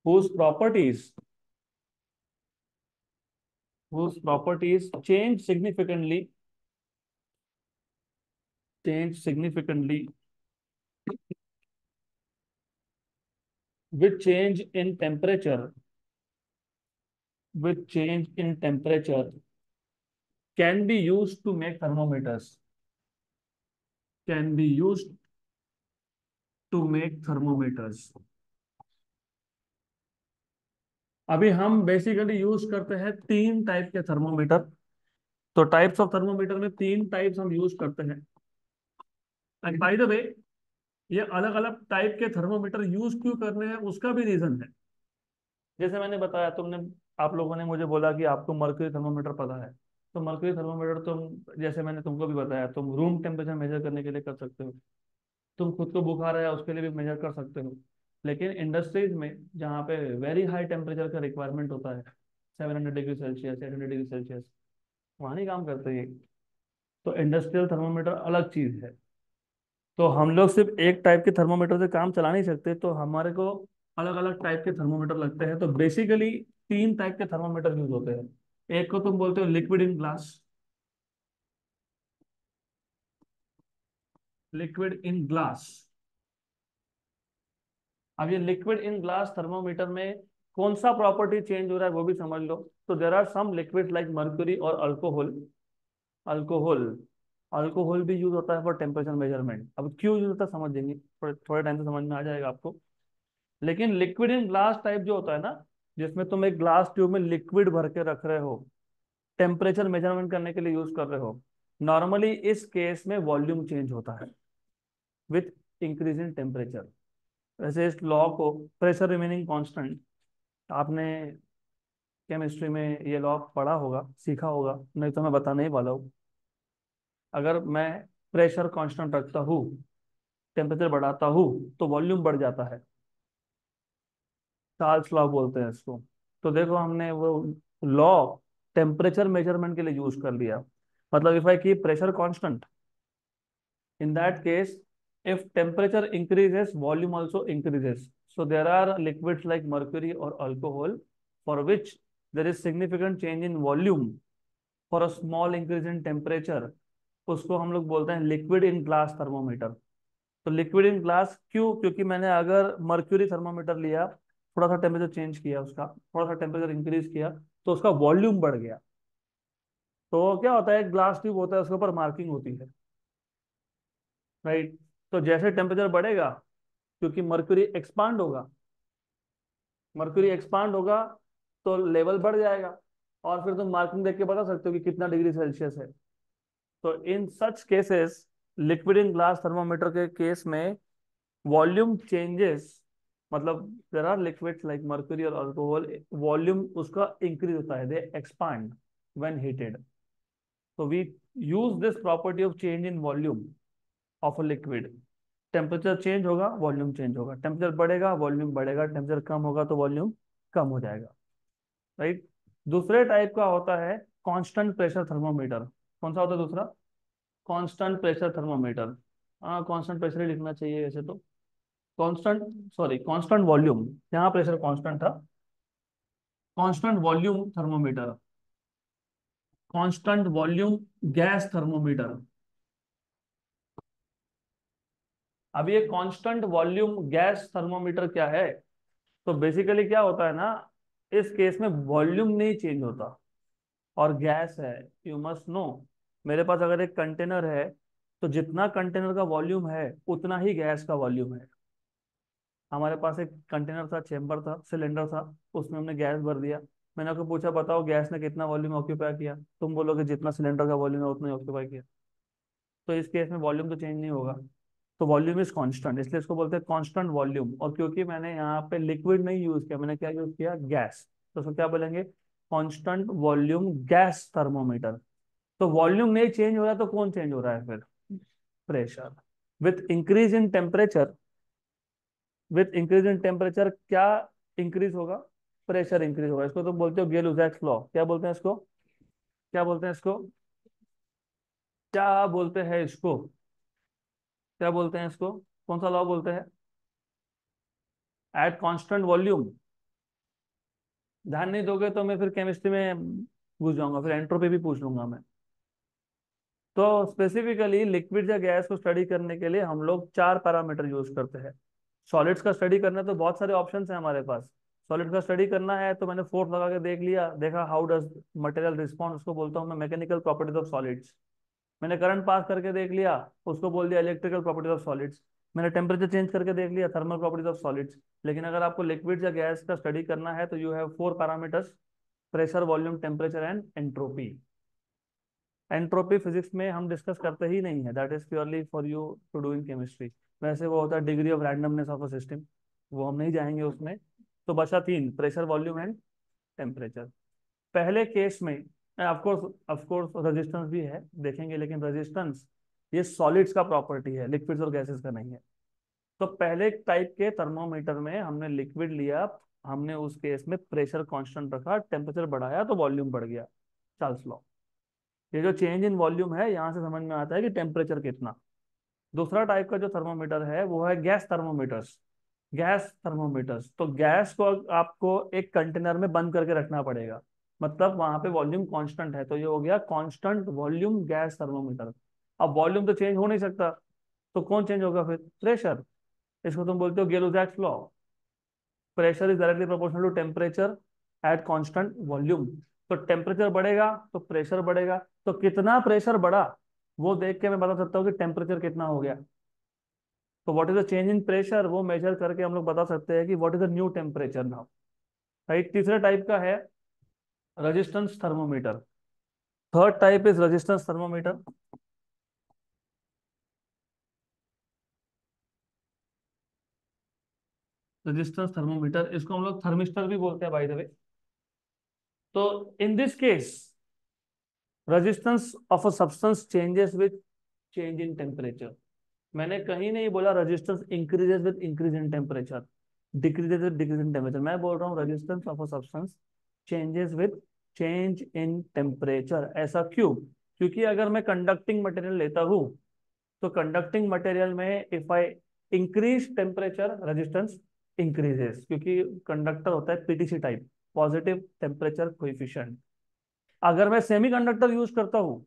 whose properties whose properties change significantly with change in temperature can be used to make thermometers, can be used to make thermometers। अभी हम basically use करते हैं 3 type के thermometer. तो types of thermometer में 3 types हम use करते हैं। एंड बाय द वे, ये अलग अलग टाइप के थर्मोमीटर यूज क्यों करने हैं उसका भी रीजन है। जैसे मैंने बताया, तुमने आप लोगों ने मुझे बोला कि आपको मर्क्यूरी थर्मोमीटर पता है। तो मर्क्यूरी थर्मोमीटर तुम, जैसे मैंने तुमको भी बताया, तुम रूम टेम्परेचर मेजर करने के लिए कर सकते हो, तुम खुद को बुखार है उसके लिए भी मेजर कर सकते हो। लेकिन इंडस्ट्रीज में जहाँ पे वेरी हाई टेम्परेचर का रिक्वायरमेंट होता है, 700 डिग्री सेल्सियस, 800 डिग्री सेल्सियस, वहाँ नहीं काम करते ये। तो इंडस्ट्रियल थर्मोमीटर अलग चीज है। तो हम लोग सिर्फ एक टाइप के थर्मोमीटर से काम चला नहीं सकते, तो हमारे को अलग अलग टाइप के थर्मोमीटर लगते हैं। तो बेसिकली 3 टाइप के थर्मोमीटर यूज होते हैं। एक को तुम बोलते हो liquid in glass, liquid in glass. अब ये लिक्विड इन ग्लास थर्मोमीटर में कौन सा प्रॉपर्टी चेंज हो रहा है वो भी समझ लो। तो there are some liquid like mercury और अल्कोहल। अल्कोहल अल्कोहल भी यूज होता है फॉर टेम्परेचर मेजरमेंट। अब क्यों यूज होता है समझेंगे, थोड़े थोड़े टाइम से समझ में आ जाएगा आपको। लेकिन लिक्विड इन ग्लास टाइप जो होता है ना, जिसमें तुम एक ग्लास ट्यूब में लिक्विड भर के रख रहे हो, टेम्परेचर मेजरमेंट करने के लिए यूज कर रहे हो, नॉर्मली इस केस में वॉल्यूम चेंज होता है विथ इंक्रीज इन टेम्परेचर। वैसे इस लॉ को, प्रेशर रिमेनिंग कांस्टेंट, आपने केमिस्ट्री में ये लॉ पढ़ा होगा, सीखा होगा, नहीं तो मैं बताने ही वाला हूँ। अगर मैं प्रेशर कांस्टेंट रखता हूँ, टेम्परेचर बढ़ाता हूँ, तो वॉल्यूम बढ़ जाता है। चार्ल्स लॉ बोलते हैं इसको। तो देखो हमने वो लॉ टेम्परेचर मेजरमेंट के लिए यूज कर लिया। मतलब if I keep pressure constant, in that case, if temperature increases, volume also increases. So there are liquids like mercury or alcohol for which there is significant change in volume for a small increase in temperature। उसको हम लोग बोलते हैं liquid in glass thermometer. तो liquid in glass क्यों? क्योंकि मैंने अगर मर्क्यूरी थर्मोमीटर लिया, थोड़ा सा टेम्परेचर चेंज किया, उसका थोड़ा सा टेम्परेचर इंक्रीज किया, तो उसका वॉल्यूम बढ़ गया। तो क्या होता है, ग्लास ट्यूब होता है, उसके ऊपर मार्किंग होती है, राइट। तो जैसे टेम्परेचर बढ़ेगा, क्योंकि मर्क्यूरी एक्सपांड होगा, मर्क्यूरी एक्सपांड होगा तो लेवल बढ़ जाएगा, और फिर तुम मार्किंग देख के बता सकते हो कि कितना डिग्री सेल्सियस है। तो in such cases, liquid in glass thermometer के केस में वॉल्यूम चेंजेस, मतलब there are liquids like mercury और अल्कोहल, वॉल्यूम उसका इंक्रीज होता है, दे एक्सपांड व्हेन हीटेड। तो we use this property of change in volume of a liquid. Temperature change होगा, volume change होगा, टेम्परेचर बढ़ेगा, वॉल्यूम बढ़ेगा, टेम्परेचर कम होगा तो वॉल्यूम कम हो जाएगा, राइट। दूसरे टाइप का होता है कांस्टेंट प्रेशर थर्मोमीटर। कौन सा होता है दूसरा? Constant pressure thermometer. हाँ, कांस्टेंट प्रेशर ही लिखना चाहिए वैसे तो। कांस्टेंट, सॉरी, कांस्टेंट वॉल्यूम, यहाँ प्रेशर कांस्टेंट था। Constant volume thermometer, constant volume gas thermometer. अब ये कांस्टेंट वॉल्यूम गैस थर्मोमीटर क्या है? तो बेसिकली क्या होता है ना, इस केस में वॉल्यूम नहीं चेंज होता, और गैस है, यू मस्ट नो। मेरे पास अगर एक कंटेनर है, तो जितना कंटेनर का वॉल्यूम है उतना ही गैस का वॉल्यूम है। हमारे पास एक कंटेनर था, चेम्बर था, सिलेंडर था, उसमें हमने गैस भर दिया। मैंने आपको पूछा बताओ गैस ने कितना वॉल्यूम ऑक्यूपाई किया, तुम बोलोगे जितना सिलेंडर का वॉल्यूम है उतना ही ऑक्यूपाई किया। तो इस केस में वॉल्यूम तो चेंज नहीं होगा। तो वॉल्यूम इज कांस्टेंट, इसलिए इसको बोलते हैं कांस्टेंट वॉल्यूम। और क्योंकि मैंने यहाँ पे लिक्विड नहीं यूज किया, मैंने क्या यूज किया, गैस, तो उसको क्या बोलेंगे, कांस्टेंट वॉल्यूम गैस थर्मोमीटर। तो वॉल्यूम नहीं चेंज हो रहा तो कौन चेंज हो रहा है फिर, pressure. With increase in temperature, with increase in temperature क्या इंक्रीज होगा, प्रेशर इंक्रीज होगा। इसको तो बोलते हो गेल-यूज़ैक्स लॉ। क्या बोलते हैं इसको, क्या बोलते हैं इसको, क्या बोलते हैं इसको, क्या बोलते हैं इसको, कौन सा लॉ बोलते हैं, एट कांस्टेंट वॉल्यूम। ध्यान नहीं दोगे तो मैं फिर केमिस्ट्री में घुस जाऊंगा, फिर एंट्रोपी भी पूछ लूंगा मैं। तो स्पेसिफिकली लिक्विड या गैस को स्टडी करने के लिए हम लोग चार पैरामीटर यूज करते हैं। सॉलिड्स का स्टडी करना है तो बहुत सारे ऑप्शन है हमारे पास। सॉलिड का स्टडी करना है तो मैंने फोर्स लगा के देख लिया, देखा हाउ डज मटेरियल रिस्पॉन्ड, उसको बोलता हूँ मैं मैकेनिकल प्रॉपर्टीज ऑफ सॉलिड्स। मैंने करंट पास करके देख लिया, उसको बोल दिया इलेक्ट्रिकल प्रॉपर्टीज ऑफ सॉलिड्स। मैंने टेम्परेचर चेंज करके देख लिया, थर्मल प्रॉपर्टीज ऑफ सॉलिड्स। लेकिन अगर आपको लिक्विड या गैस का स्टडी करना है तो you have four parameters, pressure, volume, temperature and entropy. Entropy physics में हम डिस्कस करते ही नहीं है, that is purely for you to do in chemistry. वैसे वो होता है degree of randomness of a system, वो हम नहीं जाएंगे उसमें। तो बचा तीन, प्रेशर, वॉल्यूम एंड टेम्परेचर। पहले केस में ऑफ कोर्स रेजिस्टेंस भी है देखेंगे, लेकिन रेजिस्टेंस ये सॉलिड्स का प्रॉपर्टी है, लिक्विड्स और गैसेस का नहीं है। तो पहले टाइप के थर्मोमीटर में हमने लिक्विड लिया, हमने उस केस में प्रेशर कांस्टेंट रखा, टेम्परेचर बढ़ाया तो वॉल्यूम बढ़ गया, चार्ल्स लॉ। ये जो चेंज इन वॉल्यूम है यहाँ से समझ में आता है कि टेम्परेचर कितना। दूसरा टाइप का जो थर्मोमीटर है वो है गैस थर्मोमीटर्स। गैस थर्मोमीटर्स, तो गैस को आपको एक कंटेनर में बंद करके रखना पड़ेगा, मतलब वहां पे वॉल्यूम कांस्टेंट है, तो ये हो गया कांस्टेंट वॉल्यूम गैस थर्मोमीटर। अब वॉल्यूम तो चेंज हो नहीं सकता, तो कौन चेंज होगा फिर, प्रेशर। इसको तुम बोलते हो Gay Lussac's law. Pressure is directly proportional to temperature at constant volume. तो टेम्परेचर बढ़ेगा तो प्रेशर बढ़ेगा, तो कितना प्रेशर बढ़ा वो देख के मैं बता सकता हूँ कि टेम्परेचर कितना हो गया। तो what is the change in pressure, वो मेजर करके हम लोग बता सकते हैं कि what is the new temperature now. Right, तीसरे टाइप का है resistance thermometer. Third type is resistance thermometer. Resistance thermometer, इसको हम लोग थर्मिस्टर भी बोलते हैं बाय द वे। तो in this case resistance of a substance changes with change in temperature. मैंने कहीं नहीं बोला resistance increases with increase in temperature, decreases with decrease in temperature. मैं बोल रहा हूँ resistance of a substance changes with change in temperature. ऐसा क्यों, क्योंकि अगर मैं कंडक्टिंग मटेरियल लेता हूँ तो कंडक्टिंग मटेरियल में if I increase temperature resistance increases, क्योंकि कंडक्टर होता है PTC type, positive temperature coefficient. अगर मैं सेमी कंडक्टर यूज करता हूँ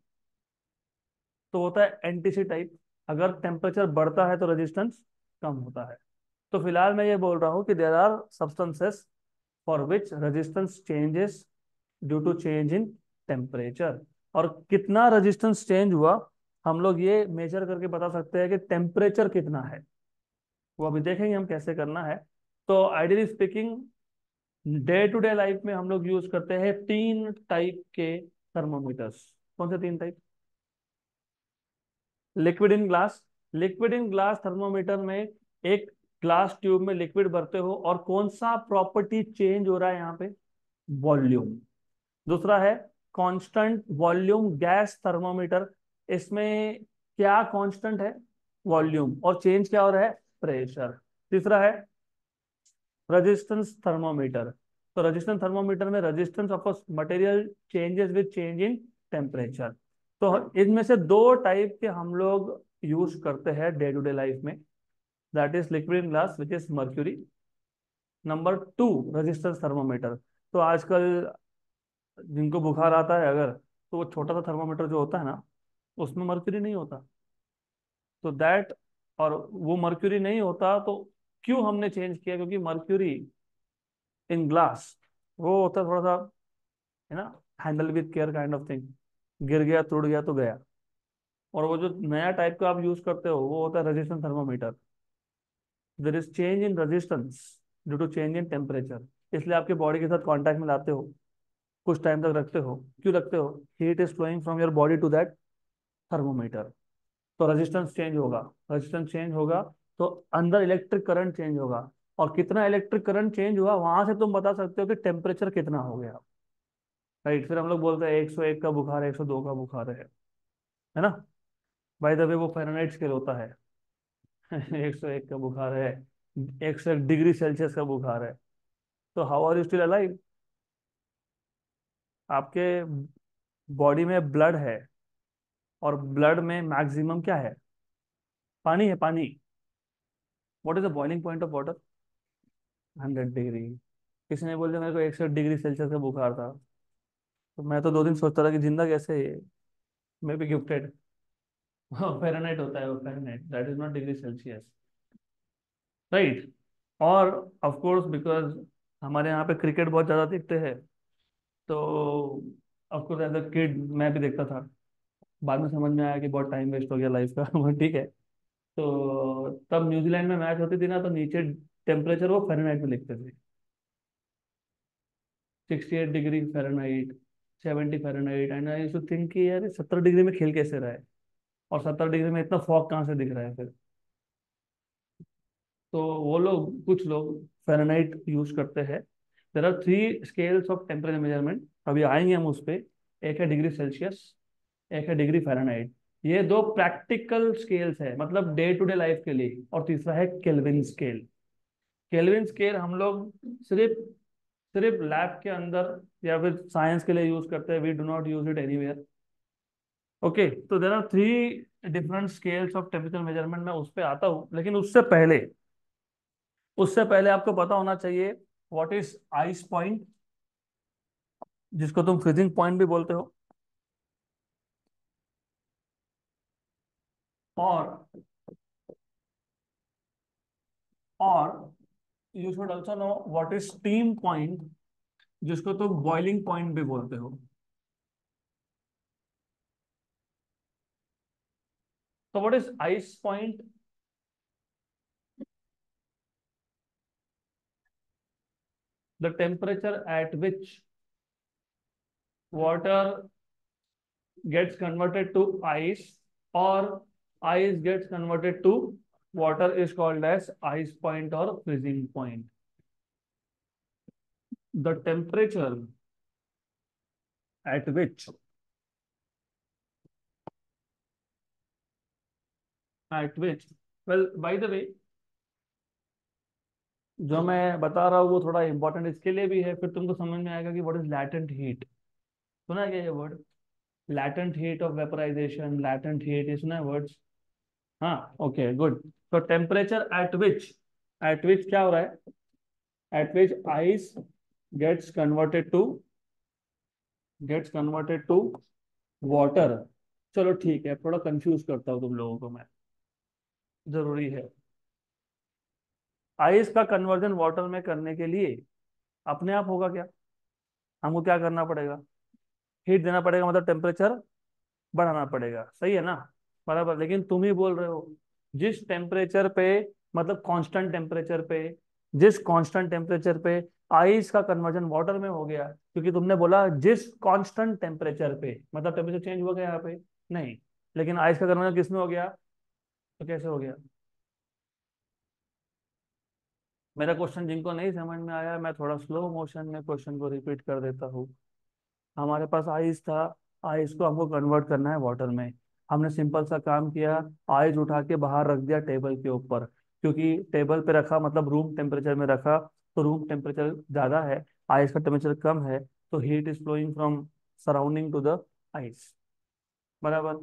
तो होता है एनटीसी टाइप, अगर टेम्परेचर बढ़ता है तो रेजिस्टेंस कम होता है। तो फिलहाल मैं ये बोल रहा हूँ कि there are substances for which resistance changes due to change in temperature. और कितना रेजिस्टेंस चेंज हुआ हम लोग ये मेजर करके बता सकते हैं कि टेम्परेचर कितना है, वो अभी देखेंगे हम कैसे करना है। तो ideally speaking day to day life में हम लोग यूज करते हैं तीन टाइप के थर्मोमीटर्स। कौन से तीन type, liquid in glass. Liquid in glass thermometer में एक ग्लास ट्यूब में लिक्विड भरते हो और कौन सा प्रॉपर्टी चेंज हो रहा है यहाँ पे, वॉल्यूम। दूसरा है कांस्टेंट वॉल्यूम गैस थर्मोमीटर, इसमें क्या कांस्टेंट है, वॉल्यूम, और चेंज क्या हो रहा है, प्रेशर। तीसरा है रेजिस्टेंस थर्मोमीटर। तो रेजिस्टेंस थर्मोमीटर में resistance of material changes with change in temperature. तो इनमें से दो टाइप के हम लोग यूज करते हैं डे टू डे लाइफ में, that is liquid in glass which is mercury. Number two resistance thermometer. तो आजकल जिनको बुखार आता है अगर, तो वो छोटा सा थर्मोमीटर जो होता है ना, उसमें मर्क्यूरी नहीं होता, तो दैट, और वो मर्क्यूरी नहीं होता तो क्यों हमने चेंज किया, क्योंकि मर्क्यूरी इन ग्लास वो होता है थोड़ा सा, है ना, handle with care kind of thing, गिर गया टूट गया तो गया। और वो जो नया टाइप का आप यूज करते हो वो होता है resistance thermometer. There is change in resistance due to change in temperature. इसलिए आपके बॉडी के साथ कांटेक्ट में लाते हो, कुछ टाइम तक रखते हो। क्यों रखते हो? Heat is flowing from your body to that thermometer. तो रेजिस्टेंस चेंज होगा, रेजिस्टेंस चेंज होगा तो अंदर इलेक्ट्रिक करंट चेंज होगा। और कितना इलेक्ट्रिक करंट चेंज हुआ वहां से तुम बता सकते हो कि टेम्परेचर कितना हो गया। राइट, फिर हम लोग बोलते हैं 101 का बुखार है, 102 का बुखार है ना। बाय द वे वो फ़ारेनहाइट स्केल होता है। 101 का बुखार है, 101 डिग्री सेल्सियस का बुखार है। तो how are you still alive? आपके बॉडी में ब्लड है, और ब्लड में मैक्सिमम क्या है? पानी है, पानी। What is the boiling point of water? 100 degree. किसी ने बोल दिया मेरे को 101 डिग्री सेल्सियस का बुखार था, तो मैं तो 2 दिन सोचता था कि जिंदा कैसे है ये। May be gifted. हाँ, फ़ारेनहाइट होता है वो, Fahrenheit, that is not degree Celsius. Right. और ऑफ कोर्स बिकॉज हमारे यहाँ पे क्रिकेट बहुत ज़्यादा देखते हैं, तो of course as a kid मैं भी देखता था। बाद में समझ में आया कि बहुत टाइम वेस्ट हो गया लाइफ का। बट ठीक है। तो तब न्यूजीलैंड में मैच होती थी ना, तो नीचे टेम्परेचर वो फ़ारेनहाइट में लिखते थे। 68 degree Fahrenheit, 70 Fahrenheit. And I used to think कि यार 70 डिग्री में खेल कैसे रहा है, और 70 डिग्री में इतना फॉग कहाँ से दिख रहा है फिर। तो वो लोग, कुछ लोग फ़ारेनहाइट यूज करते हैं। There are 3 scales of temperature measurement, अभी आएंगे हम उस पे। एक है डिग्री सेल्सियस, एक है डिग्री फ़ारेनहाइट। ये दो प्रैक्टिकल स्केल्स है, मतलब डे टू डे लाइफ के लिए। और तीसरा है केल्विन स्केल। केल्विन स्केल हम लोग सिर्फ सिर्फ लैब के अंदर या फिर साइंस के लिए यूज करते हैं। We do not use it anywhere. Okay, तो there are 3 different scales of temperature measurement. मैं उस पर आता हूँ, लेकिन उससे पहले आपको पता होना चाहिए व्हाट इज आइस पॉइंट, जिसको तुम फ्रीजिंग पॉइंट भी बोलते हो। और और you should also no what is steam point, जिसको तुम बॉइलिंग पॉइंट भी बोलते हो। तो what is ice point? The temperature at which water gets converted to ice, or ice gets converted to water is called as ice point or freezing point. The temperature at which well, by the way, जो मैं बता रहा हूँ वो थोड़ा important इसके लिए भी है, फिर तुमको समझ में आएगा कि व्हाट इज लैटेंट हीट। सुना है क्या ये word? Latent heat of vaporization, latent heat, ये सुना है वर्ड्स? हाँ, ओके, गुड। तो टेम्परेचर एट विच क्या हो रहा है? At which ice gets converted to gets converted to water. चलो ठीक है, थोड़ा कंफ्यूज करता हूँ तुम लोगों को मैं, जरूरी है। आइस का कन्वर्जन वाटर में करने के लिए अपने आप होगा क्या? हमको क्या करना पड़ेगा? हीट देना पड़ेगा, मतलब टेम्परेचर बढ़ाना पड़ेगा, सही है ना? बराबर। लेकिन तुम ही बोल रहे हो जिस टेम्परेचर पे, मतलब कांस्टेंट टेम्परेचर पे, जिस कांस्टेंट टेम्परेचर पे आइस का कन्वर्जन वाटर में हो गया, क्योंकि तुमने बोला जिस कांस्टेंट टेम्परेचर पे, मतलब टेम्परेचर चेंज हुआ क्या यहाँ पे? नहीं। लेकिन आइस का कन्वर्जन किस में हो गया? तो कैसे हो गया? मेरा क्वेश्चन जिनको नहीं समझ में आया, मैं थोड़ा स्लो मोशन में क्वेश्चन को रिपीट कर देता हूँ। हमारे पास आइस था, आइस को हमको कन्वर्ट करना है वाटर में। हमने सिंपल सा काम किया, आइस उठा के बाहर रख दिया टेबल के ऊपर। क्योंकि टेबल पे रखा मतलब रूम टेम्परेचर में रखा, तो रूम टेम्परेचर ज़्यादा है, आइस का टेम्परेचर कम है, तो heat is flowing from surrounding to the ice. बराबर,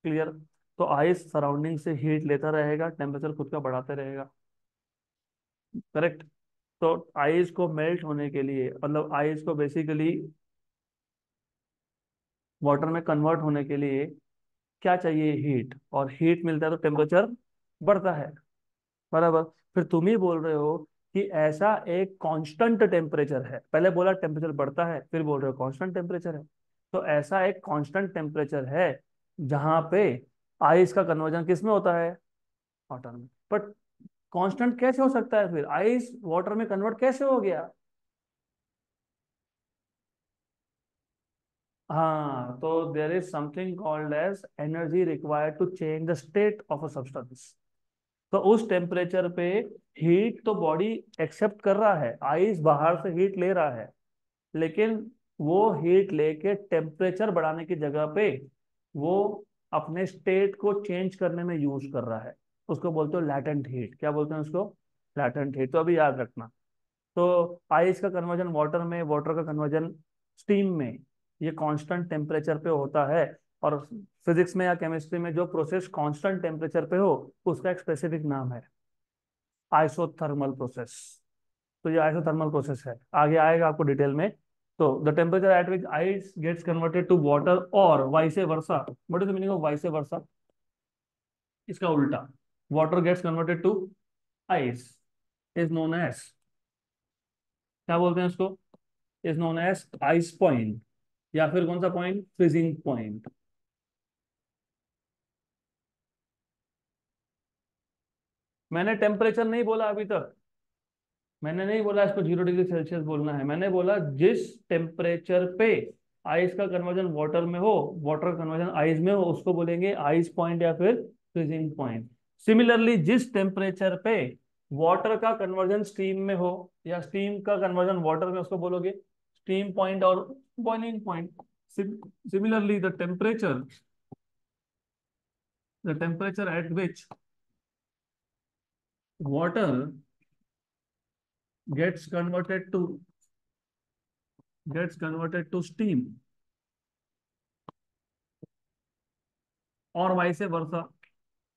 क्लियर। तो आइस सराउंडिंग से हीट लेता रहेगा, टेम्परेचर खुद का बढ़ाते रहेगा। करेक्ट। तो आइस को मेल्ट होने के लिए, मतलब आइस को बेसिकली वाटर में कन्वर्ट होने के लिए क्या चाहिए? हीट। और हीट मिलता है तो टेम्परेचर बढ़ता है। बराबर। फिर तुम ही बोल रहे हो कि ऐसा एक कांस्टेंट टेम्परेचर है, पहले बोला टेम्परेचर बढ़ता है, फिर बोल रहे हो कांस्टेंट टेम्परेचर है। तो ऐसा एक कांस्टेंट टेम्परेचर है जहां पे आइस का कन्वर्जन किस में होता है? वाटर में। बट कांस्टेंट कैसे हो सकता है फिर, आइस वाटर में कन्वर्ट कैसे हो गया? हाँ, तो there is something called as energy required to change the state of a substance. तो उस टेम्परेचर पे हीट तो बॉडी एक्सेप्ट कर रहा है, आइस बाहर से हीट ले रहा है, लेकिन वो हीट लेके टेम्परेचर बढ़ाने की जगह पे वो अपने स्टेट को चेंज करने में यूज कर रहा है। उसको बोलते हो लैटेंट हीट। क्या बोलते हैं उसको? Latent heat. तो अभी याद रखना। तो आइस का कन्वर्जन वाटर में, वाटर का कन्वर्जन स्टीम में, ये कांस्टेंट टेम्परेचर पे होता है। और फिजिक्स में या केमिस्ट्री में जो प्रोसेस कांस्टेंट टेम्परेचर पे हो उसका एक स्पेसिफिक नाम है, आइसोथर्मल प्रोसेस। तो ये आइसोथर्मल प्रोसेस है, आगे आएगा आपको डिटेल में। तो the temperature at which ice gets converted to water और vice versa. What is the meaning of vice versa? इसका उल्टा, water gets converted to ice is known as, क्या बोलते हैं उसको? Is known as ice point, या फिर कौन सा पॉइंट? Freezing point. मैंने टेम्परेचर नहीं बोला अभी तक, मैंने नहीं बोला इसको 0 डिग्री सेल्सियस बोलना है, मैंने बोला जिस टेम्परेचर पे आइस का कन्वर्जन वाटर में हो, वाटर कन्वर्जन आइस में हो, उसको बोलेंगे आइस पॉइंट या फिर फ्रीजिंग पॉइंट। सिमिलरली जिस टेम्परेचर पे वाटर का कन्वर्जन स्टीम में हो या स्टीम का कन्वर्जन वाटर में, उसको बोलोगे स्टीम पॉइंट और boiling point. Similarly the temperature at which water gets converted to steam और vice versa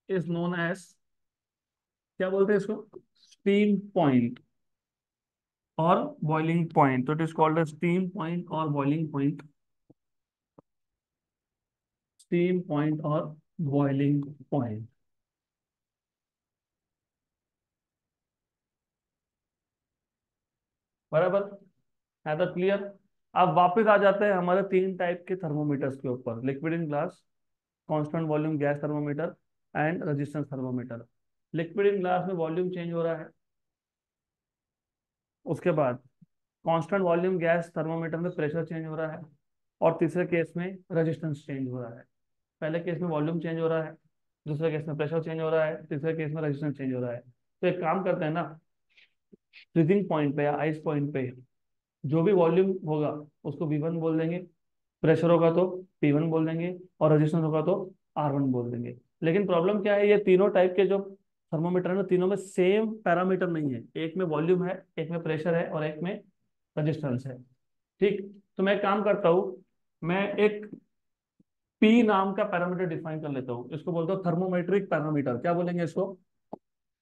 is known as, क्या बोलते हैं इसको? स्टीम पॉइंट और बॉइलिंग पॉइंट। तो it is called steam point और बॉइलिंग पॉइंट। स्टीम पॉइंट और बॉइलिंग पॉइंट। बराबर, है तो क्लियर? अब वापस आ जाते हैं हमारे तीन टाइप के थर्मोमीटर्स के ऊपर, liquid in glass, constant volume gas thermometer and resistance thermometer. Liquid in glass में वॉल्यूम चेंज हो रहा है, उसके बाद कांस्टेंट वॉल्यूम गैस थर्मोमीटर में प्रेशर चेंज हो रहा है, और तीसरे केस में रेजिस्टेंस चेंज हो रहा है। पहले केस में वॉल्यूम चेंज हो रहा है, दूसरे केस में प्रेशर चेंज हो रहा है, तीसरे केस में रेजिस्टेंस चेंज हो रहा है। तो एक काम करते हैं ना, फ्रीजिंग पॉइंट पे या आइस पॉइंट पे जो भी वॉल्यूम होगा उसको V1 बोल देंगे, प्रेशर होगा तो P1 बोल देंगे, और रेजिस्टेंस होगा तो R1 बोल देंगे। लेकिन प्रॉब्लम क्या है, ये तीनों टाइप के जो थर्मोमीटर है ना, तीनों में सेम पैरामीटर नहीं है, एक में वॉल्यूम है, एक में प्रेशर है, और एक में रजिस्टेंस है। ठीक। तो मैं एक काम करता हूँ, मैं एक पी नाम का पैरामीटर डिफाइन कर लेता हूँ, इसको बोलता हूँ थर्मोमेट्रिक पैरामीटर। क्या बोलेंगे इसको?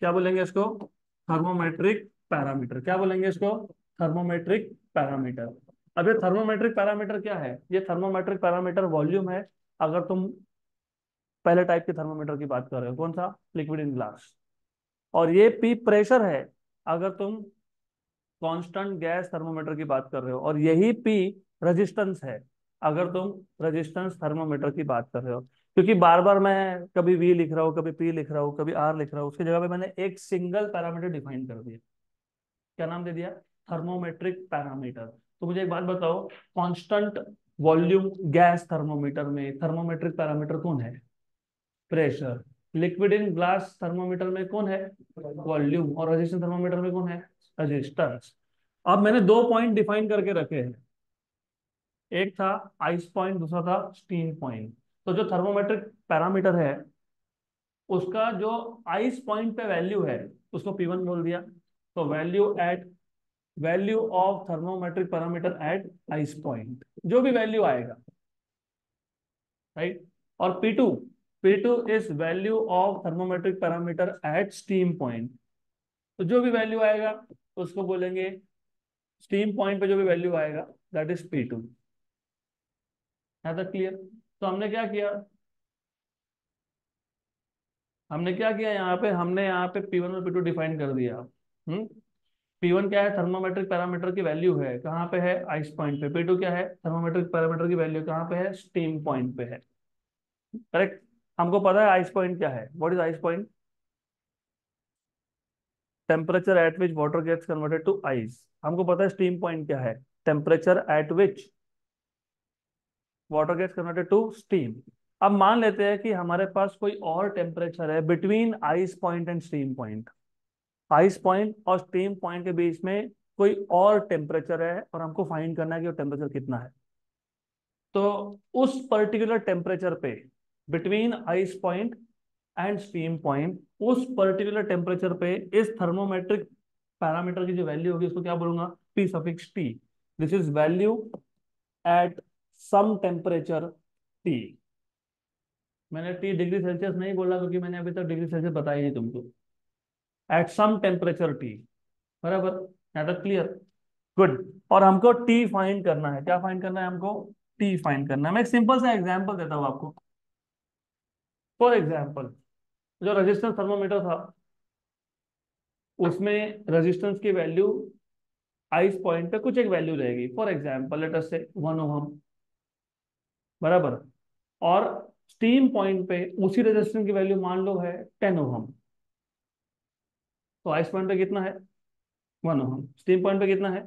क्या बोलेंगे इसको? Thermometric parameter. क्या बोलेंगे इसको? Thermometric parameter. अब ये थर्मोमेट्रिक पैरामीटर क्या है? ये थर्मोमेट्रिक पैरामीटर वॉल्यूम है, अगर तुम पहले टाइप के थर्मोमीटर की बात कर रहे हो, कौन सा? Liquid in glass. और ये पी प्रेशर है अगर तुम कांस्टेंट गैस थर्मोमीटर की बात कर रहे हो, और यही पी रेजिस्टेंस है अगर तुम रेजिस्टेंस थर्मोमीटर की बात कर रहे हो। क्योंकि बार बार मैं कभी वी लिख रहा हूँ, कभी पी लिख रहा हूँ, कभी आर लिख रहा हूँ, उसकी जगह पे मैंने एक सिंगल पैरामीटर डिफाइन कर दिया। क्या नाम दे दिया? Thermometric parameter. तो मुझे एक बात बताओ, कांस्टेंट वॉल्यूम गैस थर्मोमीटर में थर्मोमेट्रिक पैरामीटर कौन है? Pressure. Liquid in glass thermometer में कौन है? वॉल्यूम। और रेजिस्टेंस थर्मोमीटर में कौन है? रेजिस्टेंस। अब मैंने दो पॉइंट डिफाइन करके रखे हैं, एक था आइस पॉइंट, दूसरा था स्टीम पॉइंट। तो जो थर्मोमेट्रिक पैरामीटर है उसका जो आइस पॉइंट पे वैल्यू है उसको P1 बोल दिया। तो value of thermometric parameter at ice point, जो भी वैल्यू आएगा, राइट। और P2 is value of thermometric parameter at steam point. तो जो भी वैल्यू आएगा उसको बोलेंगे, स्टीम पॉइंट पे जो भी वैल्यू आएगा दैट इज P2। है तो क्लियर? तो हमने क्या किया यहाँ पे, हमने यहाँ पे P1 और P2 डिफाइन कर दिया। हम्म। P1 क्या है? थर्मोमेट्रिक पैरामीटर की वैल्यू है, कहाँ पे है? आइस पॉइंट पे। P2 क्या है? थर्मोमेट्रिक पैरामीटर की वैल्यू कहाँ पे है? स्टीम पॉइंट पे है। करेक्ट। हमको पता है आइस पॉइंट क्या है, what is ice point? Temperature at which water gets converted to ice. हमको पता है स्टीम पॉइंट क्या है, temperature at which water gets converted to steam. अब मान लेते हैं कि हमारे पास कोई और टेम्परेचर है between ice point and steam point. Ice point और स्टीम पॉइंट के बीच में कोई और टेम्परेचर है और हमको फाइंड करना है कि वो टेम्परेचर कितना है। तो उस पर्टिकुलर टेम्परेचर पे, between ice point and steam point, उस पर्टिकुलर टेम्परेचर पे इस थर्मोमेट्रिक पैरामीटर की जो वैल्यू होगी उसको क्या बोलूंगा, P suffix T. This is value at some temperature T. मैंने टी डिग्री सेल्सियस नहीं बोला क्योंकि मैंने अभी तक डिग्री सेल्सियस बताई नहीं तुमको। एट सम टेम्परेचर टी, बराबर, यहाँ तक क्लियर? गुड। और हमको टी फाइंड करना है। क्या फाइंड करना है हमको? टी फाइंड करना है। मैं एक सिंपल सा एग्जांपल देता हूँ आपको। फॉर एग्जांपल, जो रेजिस्टेंस थर्मोमीटर था उसमें रेजिस्टेंस की वैल्यू आइस पॉइंट पे कुछ एक वैल्यू रहेगी, फॉर एग्जांपल लेट अस से 1 ओहम, बराबर। और स्टीम पॉइंट पे उसी रेजिस्टेंस की वैल्यू मान लो है 10 ओहम। तो आइस पॉइंट पे कितना है? 1 ओहम। स्टीम पॉइंट पे कितना है?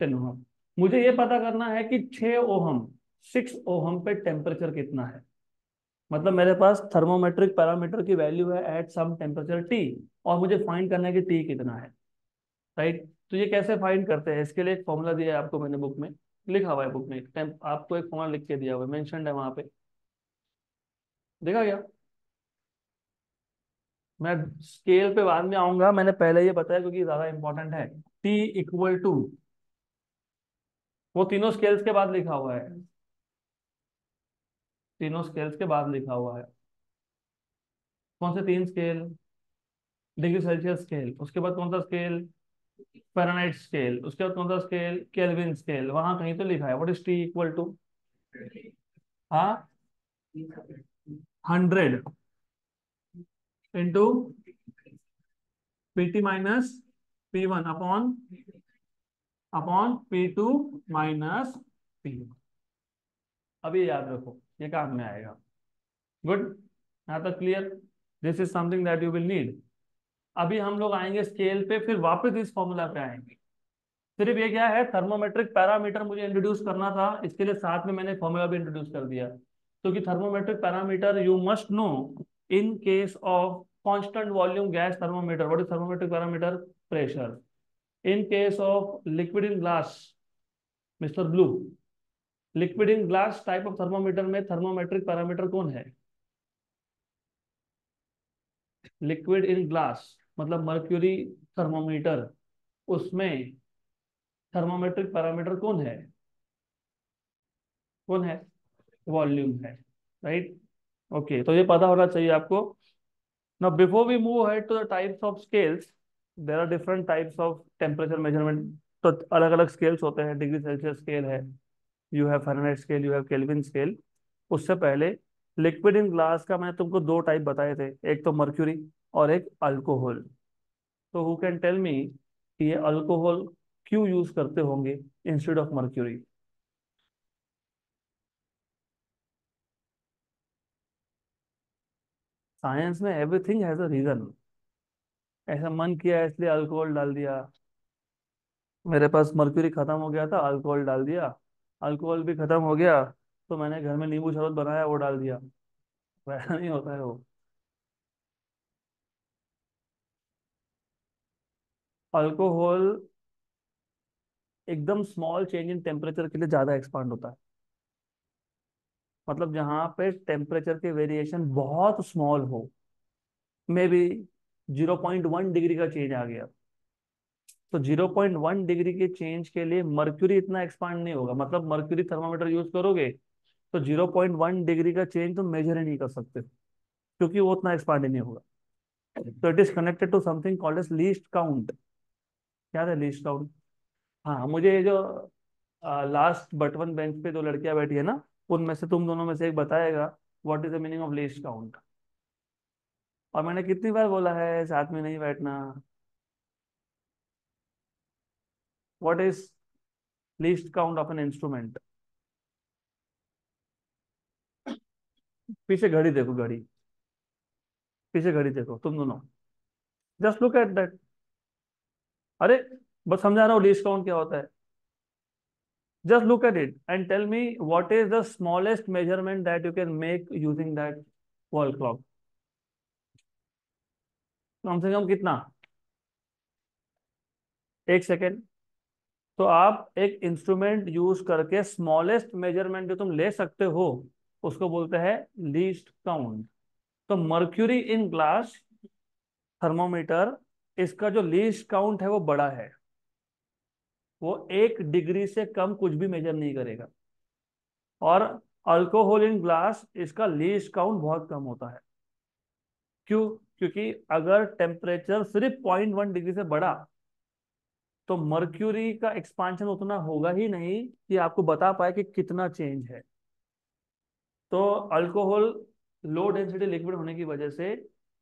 10 ओहम। मुझे ये पता करना है कि 6 ओहम, 6 ओहम पे टेम्परेचर कितना है। मतलब मेरे पास थर्मोमेट्रिक पैरामीटर की वैल्यू है एट सम टेम्परेचर टी, और मुझे फाइंड करना है कि टी कितना है। राइट? तो ये कैसे फाइंड करते हैं, इसके लिए एक फॉर्मूला दिया है आपको, मैंने बुक में लिखा हुआ है। बुक में आपको एक फॉर्मूला लिख के दिया हुआ है, मेंशन्ड है वहां पे, देखा गया? मैं स्केल पे बाद में आऊंगा, मैंने पहले ये बताया क्योंकि ज्यादा इंपॉर्टेंट है। टी इक्वल टू, वो तीनों स्केल्स के बाद लिखा हुआ है, तीनों स्केल्स के बाद लिखा हुआ है। कौन से तीन स्केल? डिग्री सेल्सियस स्केल, उसके बाद कौन सा स्केल? फ़ारेनहाइट स्केल, उसके बाद कौन सा स्केल? Kelvin scale. वहां कहीं तो लिखा है what is T equal to. हाँ, 100 into P T minus P1 upon P2 minus P1। अभी याद रखो, ये काम में आएगा। गुड, यहाँ तक clear? This is something that you will need. अभी हम लोग आएंगे स्केल पे, फिर वापस इस फॉर्मूला पे आएंगे। सिर्फ ये क्या है, थर्मोमेट्रिक पैरामीटर मुझे इंट्रोड्यूस करना था, इसके लिए साथ में मैंने फॉर्मूला भी इंट्रोड्यूस कर दिया। क्योंकि thermometric parameter you must know in case of constant volume gas thermometer, what is thermometric parameter? Pressure. In case of liquid in glass, mister blue, liquid in glass type of thermometer में thermometric parameter कौन है? Liquid in glass मतलब mercury thermometer, उसमें thermometric parameter कौन है? कौन है? Volume है। राइट? ओके, तो ये पता होना चाहिए आपको। Now before we move ahead to the types of scales, there are different types of temperature measurement। तो अलग अलग स्केल्स होते हैं, डिग्री सेल्सियस स्केल है, you have Fahrenheit scale, you have kelvin scale. उससे पहले लिक्विड इन ग्लास का मैंने तुमको दो टाइप बताए थे, एक तो मर्क्यूरी और एक अल्कोहल। तो हु कैन टेल मी कि ये अल्कोहल क्यों यूज करते होंगे इंस्टेड ऑफ मर्क्यूरी? साइंस में एवरीथिंग हैज अ रीजन। ऐसा मन किया इसलिए अल्कोहल डाल दिया, मेरे पास मर्क्यूरी खत्म हो गया था अल्कोहल डाल दिया, अल्कोहल भी खत्म हो गया तो मैंने घर में नींबू शरबत बनाया वो डाल दिया। वैसा नहीं होता है वो। अल्कोहल एकदम स्मॉल चेंज इन टेम्परेचर के लिए ज्यादा एक्सपांड होता है। मतलब जहां पे टेम्परेचर के वेरिएशन बहुत स्मॉल हो, मे बी 0.1 डिग्री का चेंज आ गया, तो 0.1 डिग्री के चेंज के लिए मर्क्यूरी इतना एक्सपांड नहीं होगा। मतलब मर्क्यूरी थर्मामीटर यूज करोगे तो 0.1 डिग्री का चेंज तुम मेजर ही नहीं कर सकते, क्योंकि वो उतना एक्सपांड ही नहीं होगा। तो it is connected to something called as least count. क्या है लीस्ट काउंट? हाँ, मुझे ये जो लास्ट बट वन बेंच पे दो लड़कियां बैठी है ना, उनमें से तुम दोनों में से एक बताएगा what is the meaning of least count. और मैंने कितनी बार बोला है साथ में नहीं बैठना। What is least count of an instrument? पीछे घड़ी देखो, घड़ी, पीछे घड़ी देखो तुम दोनों, जस्ट लुक एट दैट। अरे बस समझा रहा हूँ लीस्ट काउंट क्या होता है. Just look at it and tell me what is the smallest measurement that you can make using that wall clock. कम से कम कितना. एक सेकेंड. तो आप एक इंस्ट्रूमेंट यूज करके स्मॉलेस्ट मेजरमेंट जो तुम ले सकते हो उसको बोलते हैं लीस्ट काउंट. तो मर्क्यूरी इन ग्लास थर्मोमीटर, इसका जो लीस्ट काउंट है वो बड़ा है. वो 1 डिग्री से कम कुछ भी मेजर नहीं करेगा. और अल्कोहल इन ग्लास, इसका लीस्ट काउंट बहुत कम होता है. क्यों? क्योंकि अगर टेम्परेचर सिर्फ 0.1 डिग्री से बढ़ा तो मर्क्यूरी का एक्सपांशन उतना होगा ही नहीं कि आपको बता पाए कि कितना चेंज है. तो अल्कोहल लो डेंसिटी लिक्विड होने की वजह से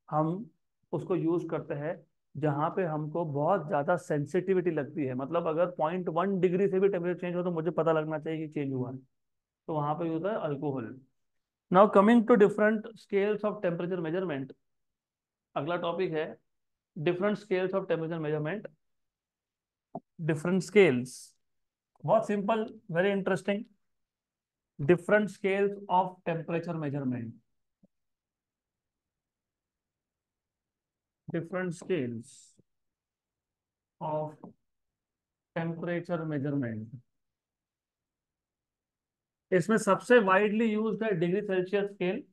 हम उसको यूज करते हैं जहां पे हमको बहुत ज्यादा सेंसिटिविटी लगती है. मतलब अगर 0.1 डिग्री से भी टेम्परेचर चेंज हो तो मुझे पता लगना चाहिए कि चेंज हुआ है. तो वहां पे होता है alcohol. Now coming to different scales of temperature measurement. अगला टॉपिक है different scales of temperature measurement. Different स्केल्स, बहुत simple, very interesting. Different scales of temperature measurement. Different scales of temperature measurement. इसमें सबसे वाइडली यूज्ड है degree Celsius scale.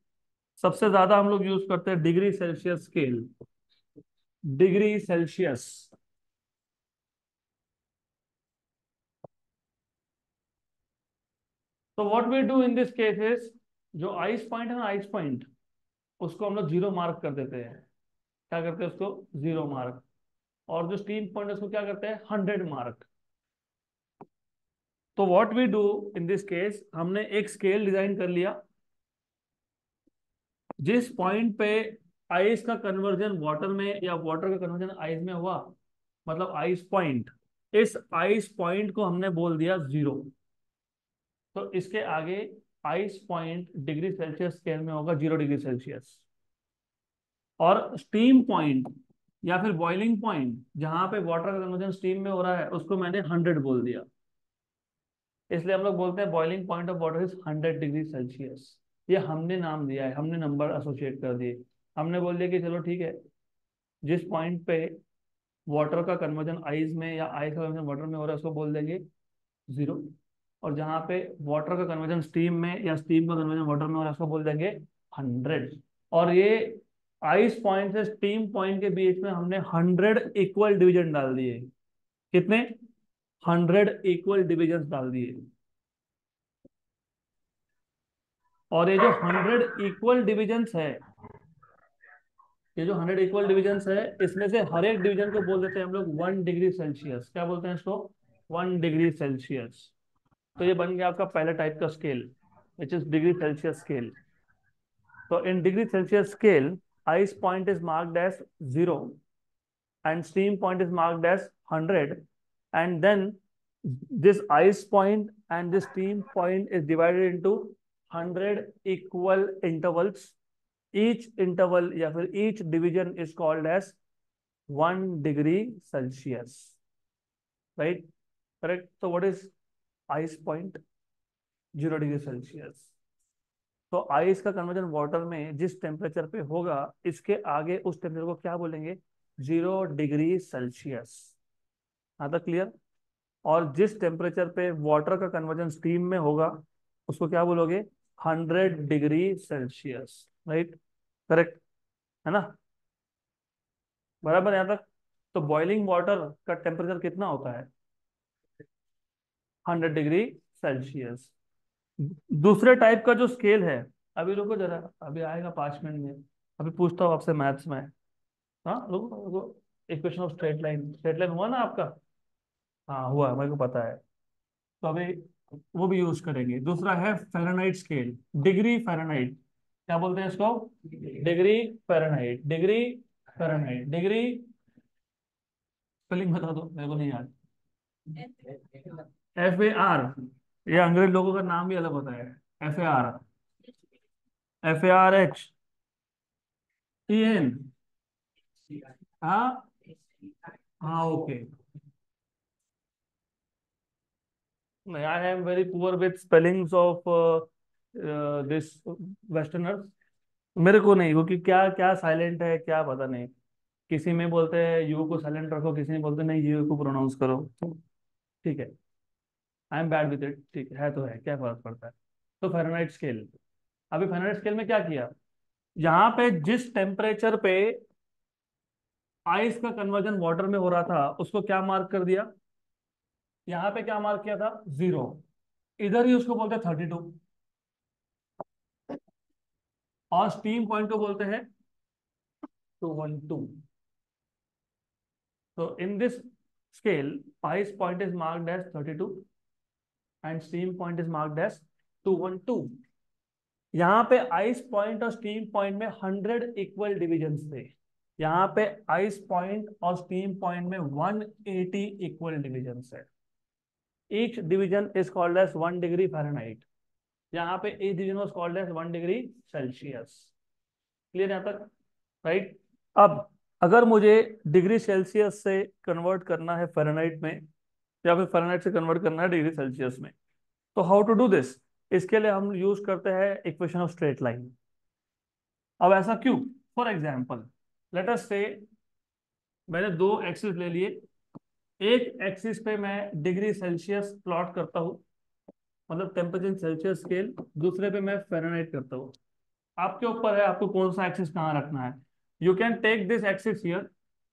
सबसे ज्यादा हम लोग यूज करते हैं degree Celsius scale. Degree Celsius. तो what we do in this case is, जो आइस पॉइंट है ना, आइस पॉइंट, उसको हम लोग जीरो मार्क कर देते हैं. क्या करते हैं उसको? Zero mark. और जो स्टीम पॉइंट है उसको क्या करते हैं? 100 मार्क. तो what we do in this case, हमने एक स्केल डिजाइन कर लिया. जिस पॉइंट पे आइस का कन्वर्जन वाटर में या वाटर का कन्वर्जन आइस में हुआ, मतलब आइस पॉइंट, इस आइस पॉइंट को हमने बोल दिया जीरो. तो इसके आगे ice point degree Celsius scale में होगा 0 डिग्री सेल्सियस. और स्टीम पॉइंट या फिर बॉइलिंग पॉइंट जहां पे वाटर का कन्वर्जन स्टीम में हो रहा है उसको मैंने 100 बोल दिया. इसलिए हम लोग बोलते हैं boiling point of water is 100 degree Celsius. ये हमने नाम दिया है, हमने नंबर एसोसिएट कर दिए. हमने बोल दिया कि चलो ठीक है, जिस पॉइंट पे वाटर का कन्वर्जन आइस में या आइस का कन्वर्जन वाटर में हो रहा है उसको बोल देंगे जीरो. और जहाँ पे वाटर का कन्वर्जन स्टीम में या स्टीम का कन्वर्जन वाटर में हो रहा है उसको बोल देंगे 100. और ये आइस पॉइंट से स्टीम पॉइंट के बीच में हमने 100 इक्वल डिवीजन डाल दिए. कितने? 100 इक्वल डिविजन डाल दिए. और ये जो 100 इक्वल डिविजन्स है, ये जो 100 इक्वल डिविजन्स है, इसमें से हर एक डिवीजन को बोल देते हैं हम लोग 1 डिग्री सेल्सियस. क्या बोलते हैं इसको? 1 डिग्री सेल्सियस. तो ये बन गया आपका पहला टाइप का scale, which is degree Celsius scale. तो in degree Celsius scale, ice point is marked as 0 and steam point is marked as 100. And then this ice point and this steam point is divided into 100 equal intervals. Each interval या फिर each division is called as 1 degree Celsius. Right? Correct? So what is ice point? 0 degree Celsius. तो ice का conversion water में जिस temperature पे होगा, इसके आगे उस टेम्परेचर को क्या बोलेंगे? 0 डिग्री सेल्सियस. हाँ तक क्लियर? और जिस टेम्परेचर पे वाटर का कन्वर्जन स्टीम में होगा उसको क्या बोलोगे? 100 डिग्री सेल्सियस. राइट? करेक्ट है ना? बराबर यहाँ तक? तो बॉइलिंग वाटर का टेम्परेचर कितना होता है? 100 डिग्री सेल्सियस. दूसरे टाइप का जो स्केल है, अभी रुको जरा, अभी आएगा 5 मिनट में. अभी पूछता हूँ आपसे मैथ्स में. हाँ रुको रुको. Equation of straight line, straight line हुआ ना आपका? हाँ हुआ, मेरे को पता है. तो अभी वो भी यूज करेंगे. दूसरा है फ़ारेनहाइट स्केल. Degree Fahrenheit. क्या बोलते हैं इसको? Degree Fahrenheit. Degree Fahrenheit. Degree spelling बता दो, मेरे को नहीं याद. FAR. ये अंग्रेज लोगों का नाम भी अलग होता है. FAR. FARH. EN. हाँ हाँ okay. I am very poor with spellings of this westerners. मेरे को नहीं, क्योंकि क्या क्या साइलेंट है क्या पता नहीं। किसी में बोलते हैं यू को साइलेंट रखो, किसी में बोलते हैं नहीं यू को प्रोनाउंस करो। ठीक है, I am bad with it. ठीक है तो है, क्या फर्क पड़ता है। तो फ़ारेनहाइट स्केल, अभी फ़ारेनहाइट स्केल में क्या किया, यहाँ पे जिस टेम्परेचर पे आइस का कन्वर्जन वाटर में हो रहा था उसको क्या मार्क कर दिया, यहाँ पे क्या मार्क किया था, 0। इधर ही उसको बोलते हैं 32, और स्टीम पॉइंट को बोलते हैं 212। So in this scale, ice point is marked as 32 and steam point is marked as 212। यहाँ पे आइस पॉइंट और स्टीम पॉइंट में 100 इक्वल डिविजन्स थे। यहाँ पे आइस पॉइंट और स्टीम पॉइंट में 180 इक्वल डिविजन्स है। Each division is called as 1 degree Fahrenheit. यहाँ पे each division was called as 1 degree Celsius. Clear यहाँ तक, राइट। अब अगर मुझे डिग्री सेल्सियस से कन्वर्ट करना है फ़ारेनहाइट में, या फिर फ़ारेनहाइट से कन्वर्ट करना है डिग्री सेल्सियस में, तो हाउ टू डू दिस, इसके लिए हम यूज करते हैं इक्वेशन ऑफ स्ट्रेट लाइन। अब ऐसा क्यों, फॉर एग्जाम्पल लेट अस से मैंने दो एक्सिस ले लिए। एक एक्सिस पे मैं डिग्री सेल्सियस प्लॉट करता हूँ, मतलब टेम्परेचर सेल्सियस स्केल, दूसरे पे मैं फ़ारेनहाइट करता हूँ। आपके ऊपर है आपको कौन सा एक्सिस कहाँ रखना है। You can take this axis here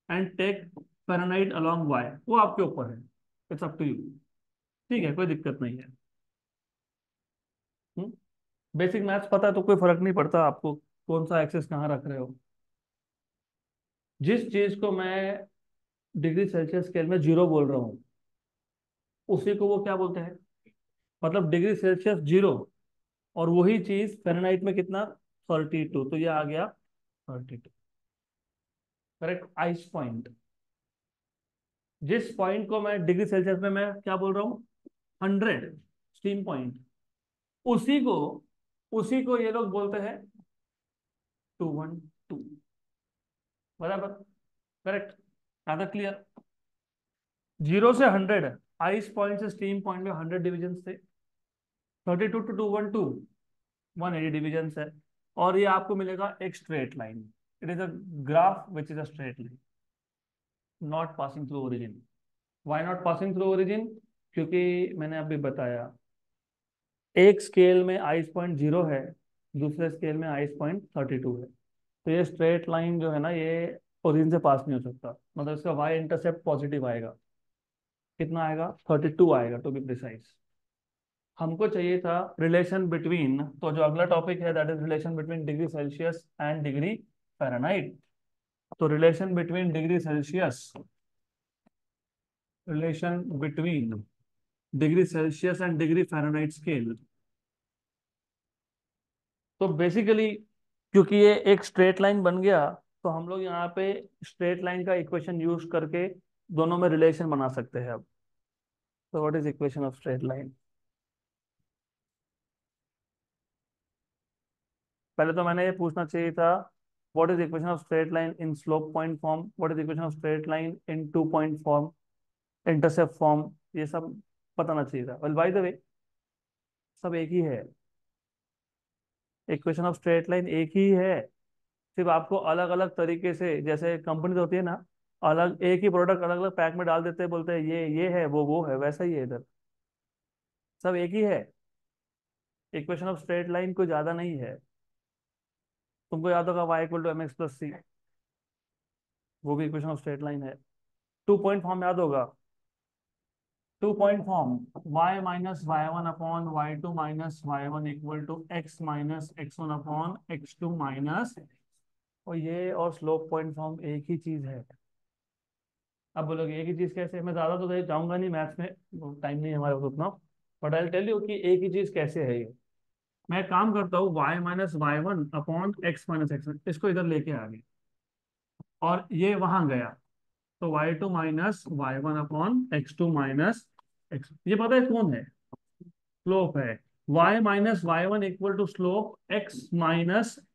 and take Fahrenheit along Y, वो आपके ऊपर है, इट्स अप टू यू। ठीक है, कोई दिक्कत नहीं है। बेसिक मैथ्स पता है तो कोई फर्क नहीं पड़ता आपको कौन सा एक्सेस कहाँ रख रहे हो। जिस चीज को मैं डिग्री सेल्सियस स्केल में 0 बोल रहा हूँ, उसी को वो क्या बोलते हैं, मतलब डिग्री सेल्सियस 0, और वही चीज फ़ारेनहाइट में कितना, 32, तो ये आ गया 32। करेक्ट। आइस पॉइंट, जिस पॉइंट को मैं डिग्री सेल्सियस में मैं क्या बोल रहा हूँ, 100, स्टीम पॉइंट, उसी को उसी को ये लोग बोलते हैं 212। बराबर, करेक्ट। ज्यादा क्लियर। 0 से 100, आइस पॉइंट से स्टीम पॉइंट में 100 डिविजन थे। 32 to 212, 180 डिविजन है। और ये आपको मिलेगा एक straight line. It is a graph which is a straight line, not passing through origin. Why not passing through origin, क्योंकि मैंने अभी बताया एक स्केल में आइस पॉइंट 0 है, दूसरे स्केल में आइस पॉइंट 32 है। तो ये स्ट्रेट लाइन जो है ना, ये ओरिजिन से पास नहीं हो सकता, मतलब इसका वाई इंटरसेप्ट पॉजिटिव आएगा। कितना आएगा, 32 आएगा टू बी प्रिसाइज। हमको चाहिए था रिलेशन बिटवीन, तो जो अगला टॉपिक है that is relation between degree Celsius and degree Fahrenheit. तो relation between degree Celsius and degree Fahrenheit scale. तो बेसिकली क्योंकि ये एक स्ट्रेट लाइन बन गया, तो हम लोग यहाँ पे स्ट्रेट लाइन का इक्वेशन यूज करके दोनों में रिलेशन बना सकते हैं अब। तो what is equation of straight line. पहले तो मैंने ये पूछना चाहिए था, what is equation of straight line in slope point form, what is equation of straight line in 2 point form, intercept form, ये सब बताना चाहिए था। वेल बाय द वे, सब एक ही है। इक्वेशन ऑफ स्ट्रेट लाइन एक ही है, सिर्फ आपको अलग अलग तरीके से, जैसे कंपनी होती है ना, अलग एक ही प्रोडक्ट अलग अलग पैक में डाल देते हैं, बोलते हैं ये है वो है, वैसा ही है इधर, सब एक ही है। इक्वेशन ऑफ स्ट्रेट लाइन कोई ज्यादा नहीं है। तुमको याद होगा y = mx + c, वो भी इक्वेशन ऑफ स्ट्रेट लाइन है। 2 पॉइंट फॉर्म याद होगा, 2 point form, y - y1/y2 - y1 = x - x1/x2 और ये और स्लोप पॉइंट फॉर्म एक ही चीज है। अब बोलोगे एक ही चीज कैसे, मैं ज्यादा तो जाऊंगा नहीं मैथ्स में, टाइम नहीं है हमारे पास उतना, बट आई टेल यू कि एक ही चीज कैसे है ये। मैं एक काम करता हूँ, y - y1/x - x1, इसको इधर लेके आ गए और ये वहां गया, तो y2 - y1/x2 - x, ये पता है कौन है, स्लोप है। y - y1 = slope x -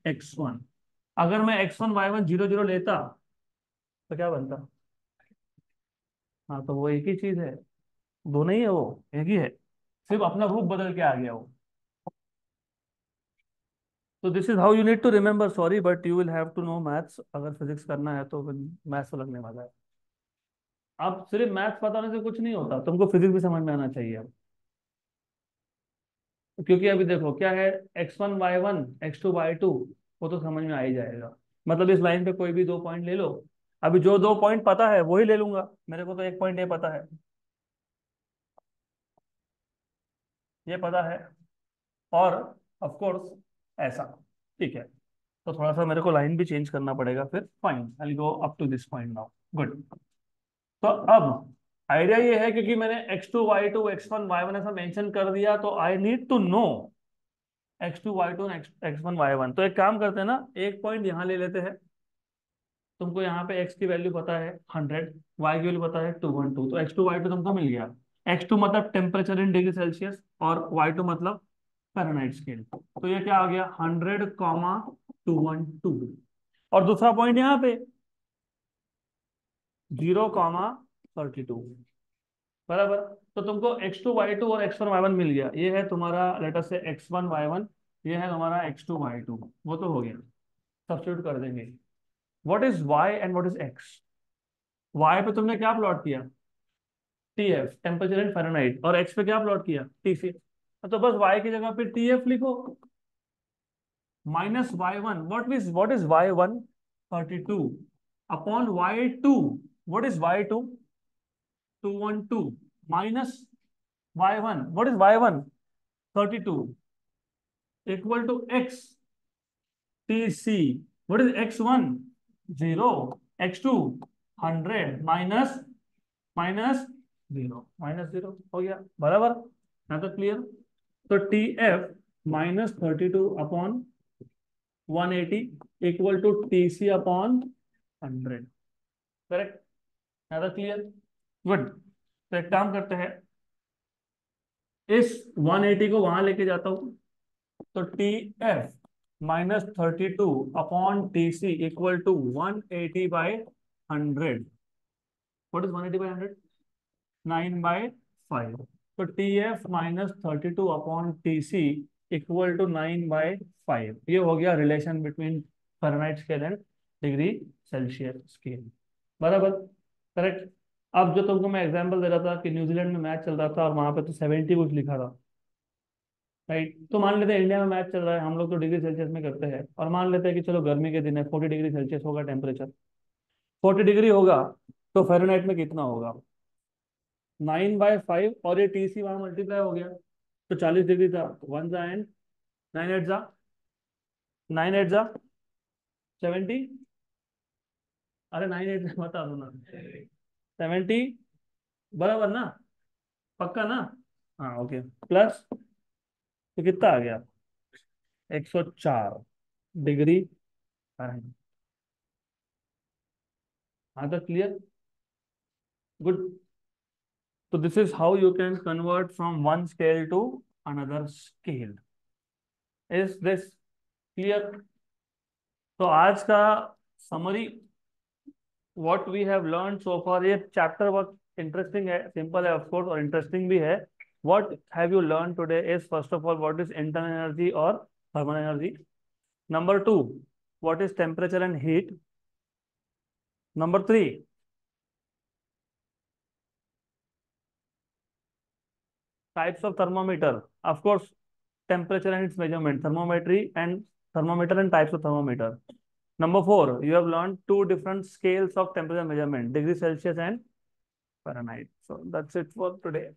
x1। अगर मैं x1 y1 0 0 लेता तो क्या बनता, हाँ तो वो एक ही चीज है, दो नहीं है, वो एक ही है। सिर्फ अपना रूप बदल के आ गया वो। तो this is how you need to remember, sorry but you will have to know maths, अगर फिजिक्स करना है तो फिर मैथ्स तो लगने वाला है। अब सिर्फ मैथ्स पता होने से कुछ नहीं होता, तुमको फिजिक्स भी समझ में आना चाहिए अब। क्योंकि अभी देखो क्या है, x1 y1 x2 y2, वो तो समझ में आ ही जाएगा। मतलब इस लाइन पे कोई भी दो पॉइंट ले लो, अभी जो दो पॉइंट पता है वही ले लूंगा, मेरे को तो एक पॉइंट ये पता है, ये पता है, और ऑफ कोर्स ऐसा, ठीक है। तो थोड़ा सा मेरे को लाइन भी चेंज करना पड़ेगा फिर, fine I go up to this point now, good. तो अब आइडिया ये है, क्योंकि मैंने x2 y2 x1 y1 ऐसा मेंशन कर दिया, तो I need to know x2 y2 x1 y1। तो एक काम करते हैं ना, एक पॉइंट यहाँ ले लेते हैं। तुमको यहाँ पे x की वैल्यू पता है 100, y की वैल्यू पता है 212, तो x2 y2 तुमको मिल गया। x2 मतलब टेम्परेचर इन डिग्री सेल्सियस, और y2 मतलब फ़ारेनहाइट स्केल। तो ये क्या आ गया, 100, 212। और दूसरा पॉइंट यहाँ पे 0, 32, बराबर। तो तुमको x2 y2 और x1 y1 मिल गया, ये है तुम्हारा लेटर से x1 y1, ये है तुम्हारा x2 y2, वो तो हो गया। सब्स्टिट्यूट कर देंगे। What is y and what is x? y पे तुमने क्या प्लॉट किया, TF टेम्परेचर इन फ़ारेनहाइट, और x पे क्या प्लॉट किया, TC। तो बस y की जगह पे TF लिखो, minus y1, what is y1, 32, upon y2, what is y2, 212, minus y1, what is y1, 32, equal to x TC, what is x1, 0, x2, 100, minus minus 0, -0 हो गया, बराबर। ना तो क्लियर। तो TF -32 upon 180 equal to TC upon 100, correct. ना तो clear, good. तो एक काम करते हैं, इस 180 को वहां लेके जाता हूं, तो TF -32 upon TC equal to 180/100। What is 180/100, 9/5। तो TF -32 upon TC equal to 9/5। ये हो गया relation between Fahrenheit scale and degree Celsius scale, बराबर, करेक्ट। अब जो तुमको मैं एग्जांपल दे रहा था कि न्यूजीलैंड में मैच चल रहा था और वहां पे तो 70 कुछ लिखा था, राइट। तो मान लेते हैं इंडिया में मैच चल रहा है, हम लोग तो डिग्री सेल्सियस में करते हैं, और मान लेते हैं कि चलो गर्मी के दिन है, 40 डिग्री सेल्सियस होगा टेम्परेचर, 40 डिग्री होगा, तो फ़ारेनहाइट में कितना होगा, 9/5, और ये TC वहां मल्टीप्लाई हो गया, तो 40 डिग्री था, वन जा एंड 9 8 जा, 70, अरे 9 8 बता दो ना, 70, बराबर ना, पक्का ना, हाँ ओके, प्लस, तो कितना आ गया, 104 डिग्री फ़ारेनहाइट। हाँ तो क्लियर, गुड। तो this is how you can convert from one scale to another scale, is this clear? तो आज का summary, what we have learn so far, ये चैप्टर बहुत इंटरेस्टिंग है, सिंपल है ऑफ कोर्स, और इंटरेस्टिंग भी है। What have you learn today is, first of all, what is internal energy और thermal energy. Number two, what is temperature and heat. Number three, types of thermometer, of course, temperature and its measurement, thermometer and types of thermometer. Number four, you have learned two different scales of temperature measurement, degree Celsius and Fahrenheit. So that's it for today.